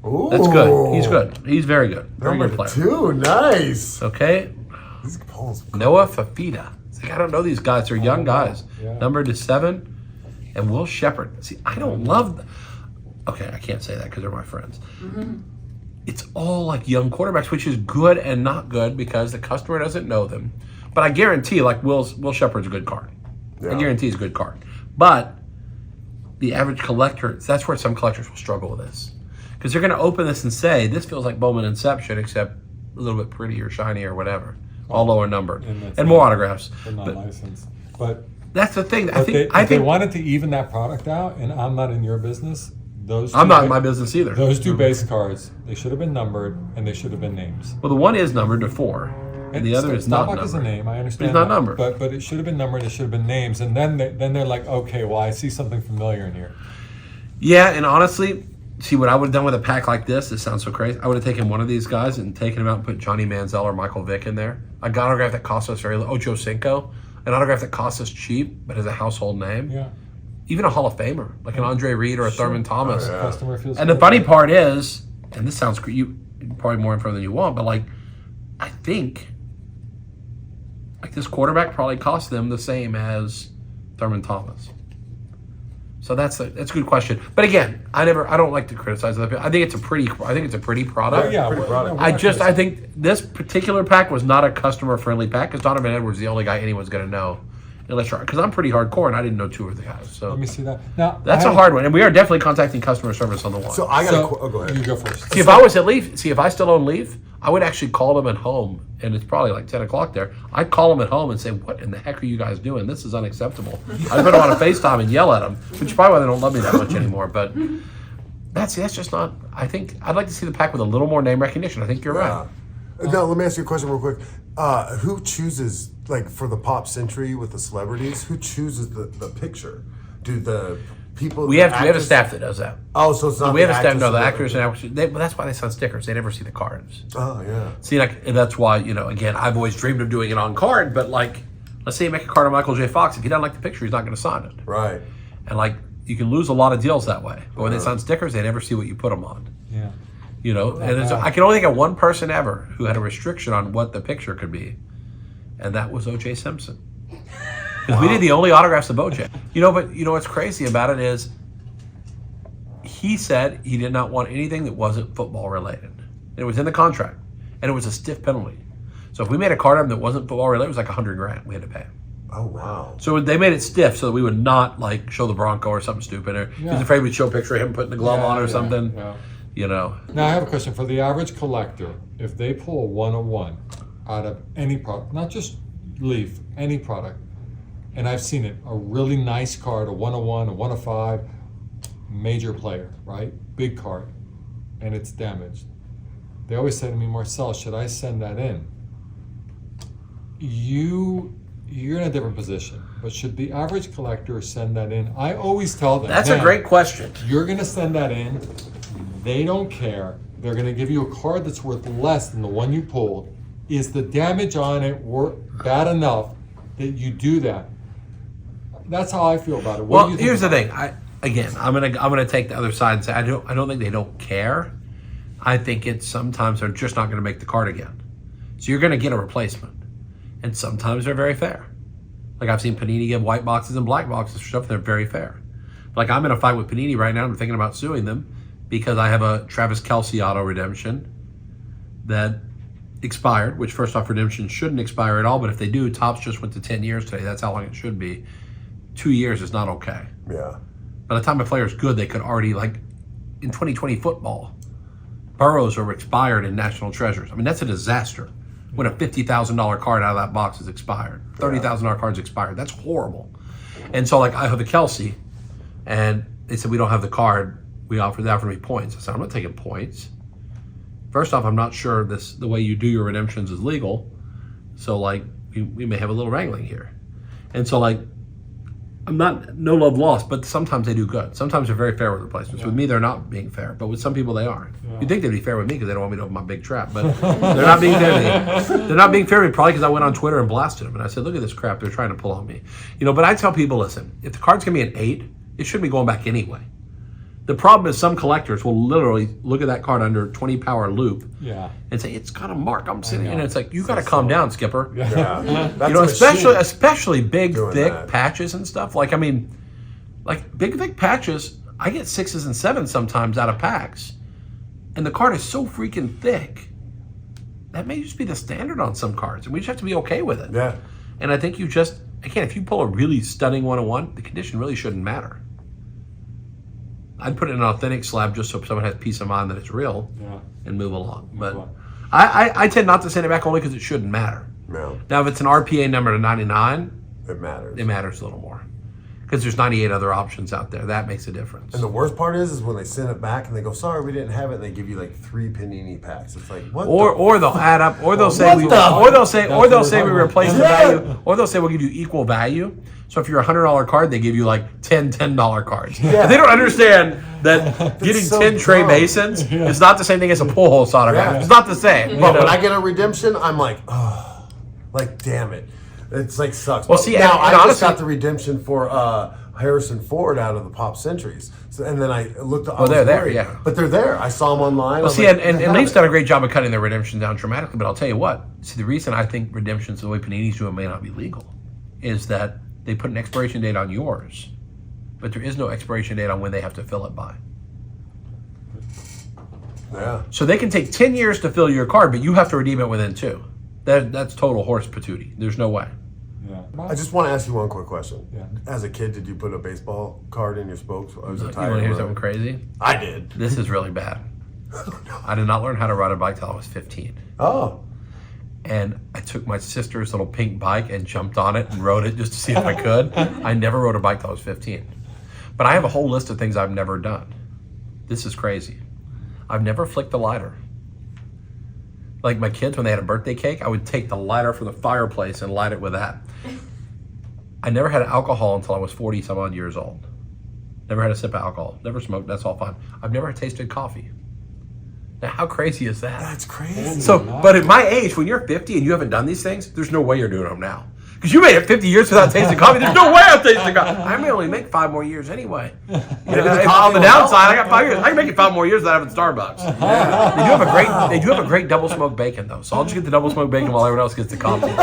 Ooh. That's good. He's good. He's very good. Very Number good player. 2, nice. Okay. These polls. Noah Fafita. It's like, I don't know these guys. They're young guys. Yeah. Number to 7. And Will Shepard. See, I don't love... Okay, I can't say that because they're my friends. It's all like young quarterbacks, which is good and not good because the customer doesn't know them. But I guarantee, like Will Shepard's a good card. I Yeah. guarantee he's a good card. But the average collector, that's where some collectors will struggle with this. Because they're going to open this and say, this feels like Bowman Inception, except a little bit prettier, shiny, or whatever. All lower numbered. And more autographs. They're not But licensed. But that's the thing. I if they think wanted to even that product out, and I'm not in your business, those I'm two not in my business either. Those 2 base cards, they should have been numbered and they should have been names. Well, the one is numbered to 4, and the other is not Starbucks is a numbered. name. I understand. It's not that. numbered. But it should have been numbered. It should have been names, and then they're like, okay, well, I see something familiar in here. Yeah, and honestly, see what I would have done with a pack like this. This sounds so crazy. I would have taken one of these guys and taken him out and put Johnny Manziel or Michael Vick in there. A autograph that cost us very low. Ocho Cinco, an autograph that costs us cheap but is a household name. Yeah. Even a Hall of Famer like an Andre Reed or a Thurman Thomas. Oh, yeah. Customer feels. And the good. funny part is, and this sounds you probably more info than you want, but like I think like this quarterback probably cost them the same as Thurman Thomas. So that's a good question. But again, I don't like to criticize other people. I think it's a pretty product. Yeah, Pretty product. I think this particular pack was not a customer friendly pack because Donovan Edwards is the only guy anyone's going to know. Because I'm pretty hardcore and I didn't know 2 of the guys. So Let me see that. Now that's a hard one, and we are definitely contacting customer service on the one. So I got So go ahead. you go first. See, if I was at Leaf, if I still own Leaf, I would actually call them at home, and it's probably like 10 o'clock there. I'd call them at home and say, what in the heck are you guys doing? This is unacceptable. I'd put them on a FaceTime and yell at them, which is probably why they don't love me that much anymore. But that's just not, I think, I'd like to see the pack with a little more name recognition. I think you're right. Now, let me ask you a question real quick. Who chooses, like, for the pop century with the celebrities, who chooses the picture? Do the people... We have a staff that does that. Oh, so it's not We have a the staff, actors no, the and actors and actresses, well, that's why they send stickers. They never see the cards. Oh, yeah. See, and that's why, again, I've always dreamed of doing it on card, but like, let's say you make a card of Michael J. Fox. If he doesn't like the picture, he's not going to sign it. Right. And like, you can lose a lot of deals that way. But when they sign stickers, they never see what you put them on. Yeah. And I can only think of one person ever who had a restriction on what the picture could be, and that was O.J. Simpson. Because we did the only autographs of O.J. But what's crazy about it is he said he did not want anything that wasn't football related. And it was in the contract, and it was a stiff penalty. So if we made a card item that wasn't football related, it was like $100,000 we had to pay him. Oh, wow. So they made it stiff so that we would not like show the Bronco or something stupid. Or he's afraid we'd show a picture of him putting the glove on or something. Yeah. Now I have a question for the average collector. If they pull a 101 out of any product, not just Leaf, any product, and I've seen it, a really nice card, a 101, a 105, major player, right? Big card, and it's damaged. They always say to me, Marcel, should I send that in? You're in a different position, but should the average collector send that in? I always tell them, that's a great question. You're going to send that in. They don't care. They're going to give you a card that's worth less than the one you pulled. Is the damage on it bad enough that you do that? That's how I feel about it. What do you think Here's the about thing. I'm gonna take the other side and say I don't think they don't care. I think it's sometimes they're just not going to make the card again. So you're going to get a replacement, and sometimes they're very fair. Like I've seen Panini give white boxes and black boxes for stuff. They're very fair. Like I'm in a fight with Panini right now. I'm thinking about suing them because I have a Travis Kelce auto redemption that expired, which first off, redemption shouldn't expire at all. But if they do, Topps just went to 10 years today. That's how long it should be. 2 years is not okay. Yeah. By the time a player's good, they could already, like in 2020 football, Burrows are expired in National Treasures. I mean, that's a disaster when a $50,000 card out of that box is expired. $30,000 card's expired. That's horrible. And so, like, I have a Kelsey, and they said, we don't have the card. They offered me points. I said, I'm not taking points. First off, I'm not sure the way you do your redemptions is legal. So, like, we may have a little wrangling here. And so, like, I'm not, no love lost, but sometimes they do good. Sometimes they're very fair with replacements. Yeah. With me, they're not being fair, but with some people, they are. Yeah. You'd think they'd be fair with me because they don't want me to open my big trap, but they're not being fair to me. They're not being fair to me probably because I went on Twitter and blasted them, and I said, look at this crap they're trying to pull on me. You know, but I tell people, listen, if the card's going to be an 8, it shouldn't be going back anyway. The problem is some collectors will literally look at that card under 20 power loop and say, it's got a mark. I'm sitting, and it's like, you got to calm down, Skipper. Yeah. You know, especially big, thick patches and stuff. Like, I mean, like big, thick patches, I get 6s and 7s sometimes out of packs. And the card is so freaking thick. That may just be the standard on some cards. And we just have to be okay with it. Yeah. And I think again, if you pull a really stunning 101, the condition really shouldn't matter. I'd put it in an authentic slab just so someone has peace of mind that it's real and move along. But I tend not to send it back only because it shouldn't matter. No. Now, if it's an RPA number to 99, it matters. It matters a little more. Because there's 98 other options out there. That makes a difference. And the worst part is when they send it back and they go, sorry, we didn't have it, and they give you like 3 Panini packs. It's like, what? Or they'll add up, or they'll say we replace the value, or they'll say we'll give you equal value. So if you're a $100 card, they give you like 10 $10 cards. Yeah. They don't understand that getting 10 Trey Masons is not the same thing as a pull hole autograph. It's not the same. But when I get a redemption, I'm like, oh, like damn it. It's like sucks. Well, see, now and I honestly, just got the redemption for Harrison Ford out of the Pop Centuries. So, and then I looked up. Oh, they're there, yeah. But they're there. I saw them online. Well, see, and Leaf's done a great job of cutting their redemption down dramatically. But I'll tell you what. See, the reason I think redemptions the way Panini's do it may not be legal is that they put an expiration date on yours, but there is no expiration date on when they have to fill it by. Yeah. So they can take 10 years to fill your card, but you have to redeem it within 2. That's total horse patootie. There's no way. Yeah. I just want to ask you one quick question. Yeah. As a kid, did you put a baseball card in your spokes? You want to hear something crazy? I did. This is really bad. Oh, no. I did not learn how to ride a bike till I was 15. Oh. And I took my sister's little pink bike and jumped on it and rode it just to see if I could. I never rode a bike till I was 15. But I have a whole list of things I've never done. This is crazy. I've never flicked a lighter. Like my kids, when they had a birthday cake, I would take the lighter from the fireplace and light it with that. I never had alcohol until I was 40 some odd years old. Never had a sip of alcohol. Never smoked. That's all fine. I've never tasted coffee. Now, how crazy is that? That's crazy. So, but at my age, when you're 50 and you haven't done these things, there's no way you're doing them now. Because you made it 50 years without tasting coffee. There's no way I'm tasting coffee. I may only make 5 more years anyway. You know, on the downside, I got 5 years. I can make it 5 more years without having Starbucks. Yeah. They do have a great double smoked bacon though. So I'll just get the double smoked bacon while everyone else gets the coffee.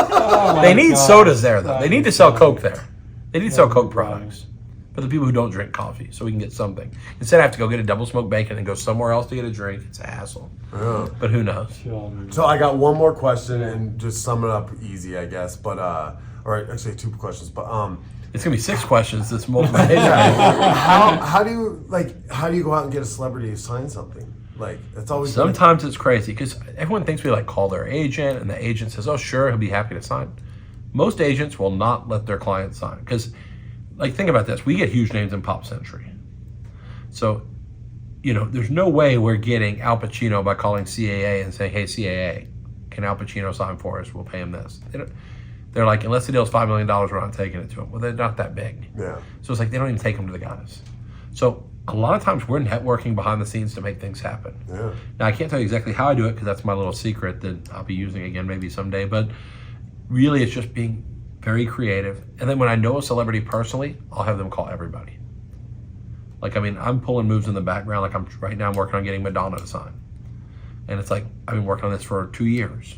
They need sodas there though. They need to sell Coke there. They need to sell Coke products for the people who don't drink coffee, so we can get something. Instead, I have to go get a double smoked bacon and go somewhere else to get a drink. It's a hassle. Yeah. But who knows? So I got one more question and just sum it up easy, I guess. But or actually 2 questions. But it's gonna be 6 questions. This multiple. How do you go out and get a celebrity to sign something? Like it's always sometimes it's crazy because everyone thinks we like call their agent and the agent says, "Oh, sure, he'll be happy to sign." Most agents will not let their clients sign because. Like, think about this. We get huge names in Pop Century. So, you know, there's no way we're getting Al Pacino by calling CAA and saying, hey, CAA, can Al Pacino sign for us? We'll pay him this. They're like, unless the deal's $5 million, we're not taking it to him. Well, they're not that big. Yeah. So it's like they don't even take them to the guys. So a lot of times we're networking behind the scenes to make things happen. Yeah. Now, I can't tell you exactly how I do it because that's my little secret that I'll be using again maybe someday. But really, it's just being very creative. And then when I know a celebrity personally, I'll have them call everybody. Like, I mean, I'm pulling moves in the background. Like right now I'm working on getting Madonna to sign. And it's like, I've been working on this for 2 years.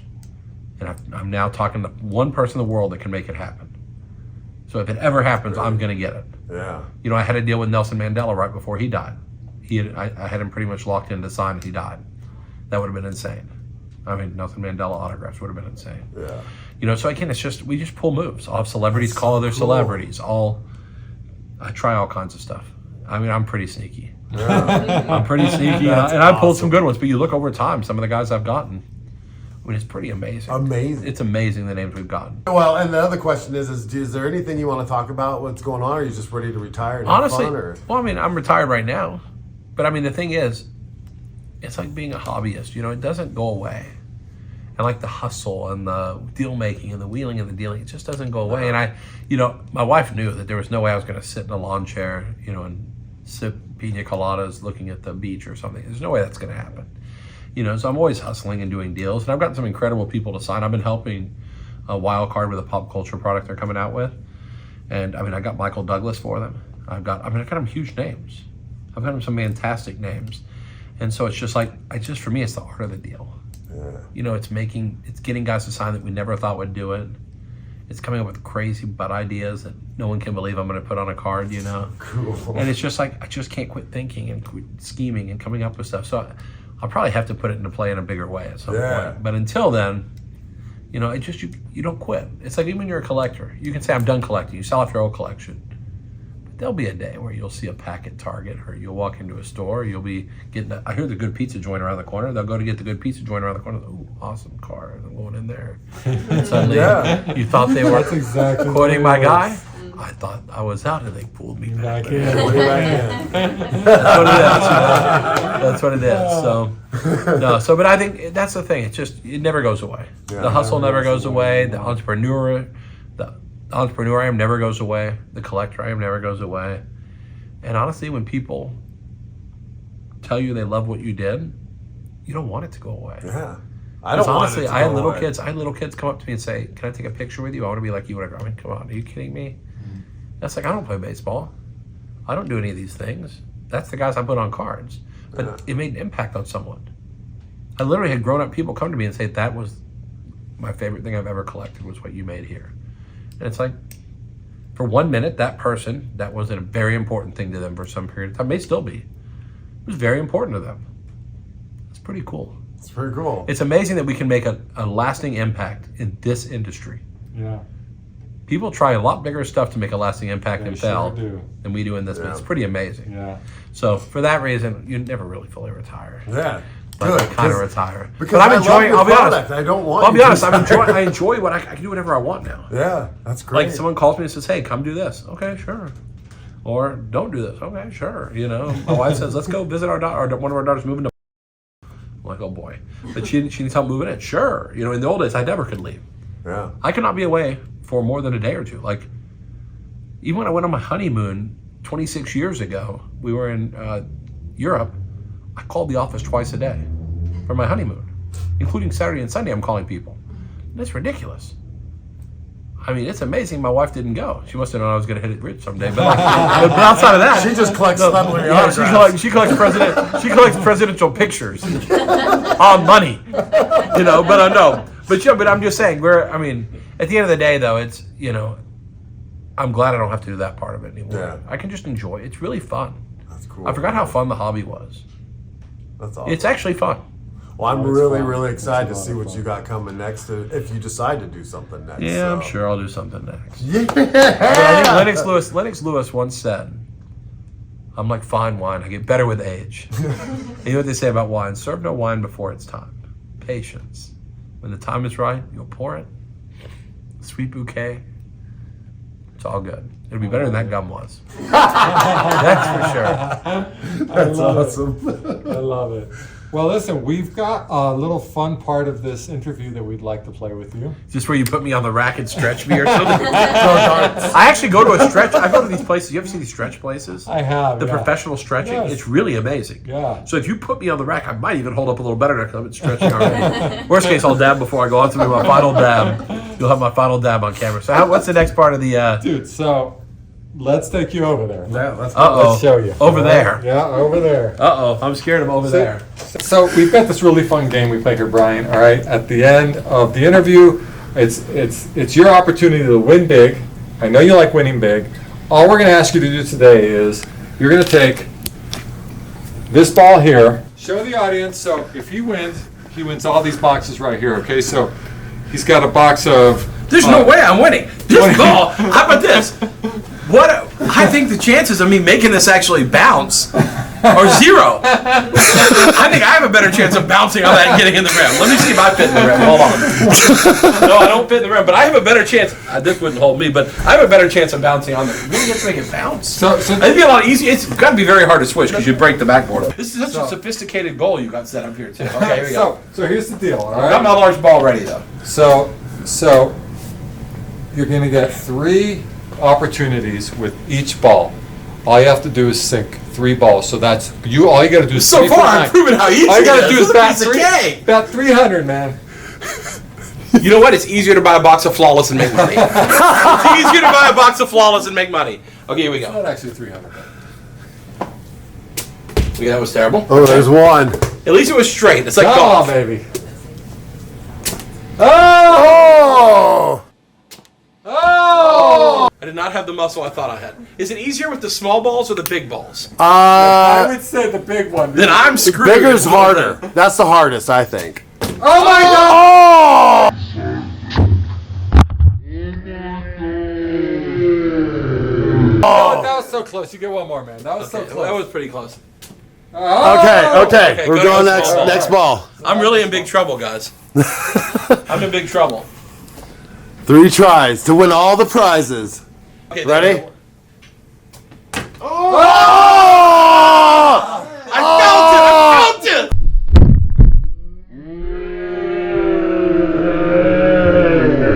And I'm now talking to one person in the world that can make it happen. So if it ever happens, I'm going to get it. Yeah. You know, I had a deal with Nelson Mandela right before he died. I had him pretty much locked in to sign and he died. That would have been insane. I mean, Nelson Mandela autographs would have been insane. Yeah. You know, so again, we just pull moves. I'll have celebrities call other celebrities. I try all kinds of stuff. I mean, I'm pretty sneaky. Yeah. I'm pretty sneaky, and I pulled some good ones. But you look over time, some of the guys I've gotten, I mean, it's pretty amazing. Amazing. It's amazing the names we've gotten. Well, and the other question is there anything you want to talk about? What's going on? Or are you just ready to retire and Honestly, have fun? Or? well, I mean, I'm retired right now, but I mean, the thing is, it's like being a hobbyist. You know, it doesn't go away. And like the hustle and the deal making and the wheeling and the dealing, it just doesn't go away. And my wife knew that there was no way I was going to sit in a lawn chair, you know, and sip pina coladas looking at the beach or something. There's no way that's going to happen. You know, so I'm always hustling and doing deals. And I've gotten some incredible people to sign. I've been helping a wild card with a pop culture product they're coming out with. And I mean, I got Michael Douglas for them. I've got them huge names. I've got them some fantastic names. And so it's just like, for me, it's the art of the deal. Yeah. You know, it's getting guys to sign that we never thought would do it. It's coming up with crazy butt ideas that no one can believe I'm going to put on a card, you know. Cool. And it's just like, I just can't quit thinking and quit scheming and coming up with stuff. So I'll probably have to put it into play in a bigger way at some point. But until then, you know, you don't quit. It's like even when you're a collector, you can say, I'm done collecting. You sell off your old collection. There'll be a day where you'll see a pack at Target, or you'll walk into a store, you'll be getting I hear the good pizza joint around the corner. They'll go to get the good pizza joint around the corner. Ooh, awesome car. And I'm going in there. And suddenly you thought they were exactly quoting my guy. I thought I was out and they pulled me back. That's what it is. So, but I think that's the thing. It never goes away. Yeah, the hustle never goes away. The entrepreneur I am never goes away. The collector I am never goes away. And honestly, when people tell you they love what you did, you don't want it to go away. Yeah. I don't want it to I had go little away. kids. I had little kids come up to me and say, "Can I take a picture with you? I want to be like you." Whatever. I mean, come on, are you kidding me? That's like, I don't play baseball. I don't do any of these things. That's the guys I put on cards. But it made an impact on someone. I literally had grown-up people come to me and say, "That was my favorite thing I've ever collected, was what you made here." And it's like, for 1 minute, that person, that was a very important thing to them for some period of time, may still be. It was very important to them. It's pretty cool. It's pretty cool. It's amazing that we can make a lasting impact in this industry. Yeah. People try a lot bigger stuff to make a lasting impact and fail do. than we do in this. But it's pretty amazing. Yeah. So for that reason, you never really fully retire. Yeah. But Good. I kind of retire. Because but I'm I enjoying. love your I'll be product. honest. I don't want. I'll be you honest. to- I enjoy what I can do whatever I want now. Yeah, that's great. Like someone calls me and says, "Hey, come do this." Okay, sure. Or don't do this. Okay, sure. You know, my wife says, "Let's go visit our daughter. One of our daughters moving to." I'm like, "Oh boy," but she needs help moving in. Sure. You know, in the old days, I never could leave. Yeah. I could not be away for more than a day or two. Like, even when I went on my honeymoon 26 years ago, we were in Europe. I called the office twice a day for my honeymoon, including Saturday and Sunday. I'm calling people. That's ridiculous. I mean, it's amazing my wife didn't go. She must have known I was going to hit it rich someday. But, but outside of that, She just collects celebrity yeah, autographs. she collects presidential pictures on money, you know. But no, but I'm just saying. At the end of the day, though, it's, you know, I'm glad I don't have to do that part of it anymore. Yeah. I can just enjoy it. It's really fun. That's cool. I forgot how fun the hobby was. That's awesome. It's actually fun. Well, I'm It's really, fun. really excited to It's a see lot what of you got coming next. If you decide to do something next. Yeah, so. I'm sure I'll do something next. Yeah. I think Lennox Lewis once said, "I'm like fine wine. I get better with age." And you know what they say about wine? Serve no wine before it's time. Patience. When the time is right, you'll pour it. Sweet bouquet. It's all good. It'll be better than that gum was. That's for sure. That's love it. awesome. I love it. Well, listen, we've got a little fun part of this interview that we'd like to play with you. Is this where you put me on the rack and stretch me or something? I actually go to a stretch. I go to these places. You ever see these stretch places? I have. The yeah. professional stretching. Yes. It's really amazing. Yeah. So if you put me on the rack, I might even hold up a little better because I've been stretching already. Worst case, I'll dab before I go on to my final dab. You'll have my final dab on camera. So what's the next part of the... Dude, so let's take you over there. Yeah, let's Uh-oh. Let's show you. Over All there. Yeah, over there. Uh-oh. I'm scared of over there. So we've got this really fun game we play here, Brian. All right, at the end of the interview, it's your opportunity to win big, I know you like winning big. All we're going to ask you to do today is you're going to take this ball here. Show the audience. So if he wins all these boxes right here. Okay, so he's got a box of. There's no way I'm winning. This ball. How about this? I think the chances of me making this actually bounce are 0. I think I have a better chance of bouncing on that and getting in the rim. Let me see if I fit in the rim. Hold on. No, I don't fit in the rim, but I have a better chance. This wouldn't hold me, but I have a better chance of bouncing on the rim. Really, you have to make it bounce. So It'd be a lot easier. It's got to be very hard to switch because you break the backboard. This is such a sophisticated goal you got set up here too. Okay, here we go. So here's the deal. All I got right. my large ball ready though. So you're going to get 3 opportunities with each ball. All you have to do is sink 3 balls. So that's you. All you got to do is So 3 far, for I'm 9. proving how easy All you got to it do is. is bat It's a piece of cake. about 300, man. You know what? It's easier to buy a box of Flawless and make money. It's easier to buy a box of Flawless and make money. Okay, here we Not go. actually 300. Okay, that was terrible. Oh, there's one. At least it was straight. It's like Come golf. on, baby. Oh! Oh! I did not have the muscle I thought I had. Is it easier with the small balls or the big balls? I would say the big one. Then I'm screwed. Bigger's harder. That's the hardest, I think. Oh my God! Oh! Oh, that was so close. You get one more, man. That was so Okay, close. that was pretty close. Oh! Okay. We're go going to the next small ball. next ball. I'm really in big trouble, guys. I'm in big trouble. 3 tries to win all the prizes. Okay, Ready? there Oh! I felt it!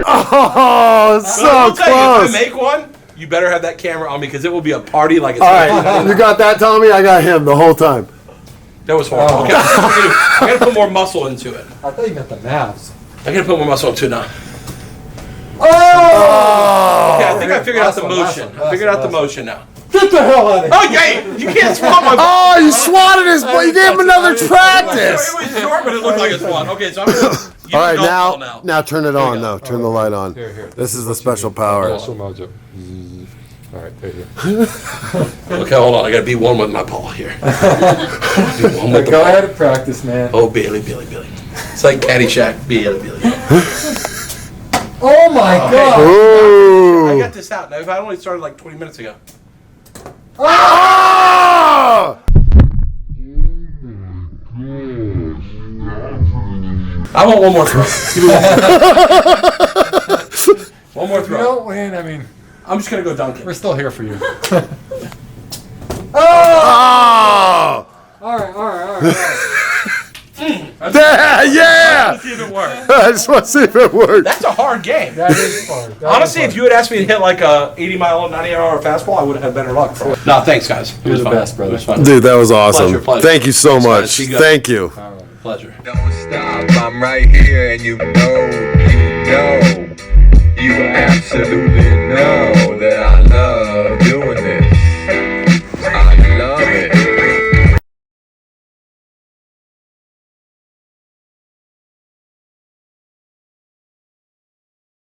Oh, But I so will tell you, close. if I make one, you better have that camera on me because it will be a party like it's All right, you got that, Tommy? I got him the whole time. That was horrible. Okay, I gotta put more muscle into it. I thought you meant the Mavs. I gotta put more muscle into it now. Oh! Okay, I think I figured out the Last motion. one. I figured out the motion now. Get the hell out of here! Oh, yeah! You can't swat my ball! Oh, you swatted his ball. You gave him another It practice. was short, but it looked like a swan. Okay, so I'm gonna use All right, the golf now ball now turn it on, go. though. Turn the light on. Here. This is the special power. Special mojo. All right, there you go. Okay, hold on. I gotta be one with my ball here. Be one with the Go ball. ahead and practice, man. Oh, Billy. It's like Caddyshack. Billy. Oh my God! I Ooh. got this out. Now, if I only started like 20 minutes ago. Oh! I want one more throw. Give me one more If you throw. don't win, I mean, I'm just gonna go dunk we're it. still here for you. Oh! All right. Yeah! Let's see if it works. I just want to see if it works. That's a hard game. That is fun. Honestly, if you had asked me to hit like a 80-mile, 90-hour fastball, I would have had better luck. No, thanks, guys. It You're was the fun. best, brother. It was fun. Dude, that was awesome. Pleasure. Thank you so Thanks, guys. much. Be good. Thank you. Pleasure. Don't stop, I'm right here and you absolutely know that I love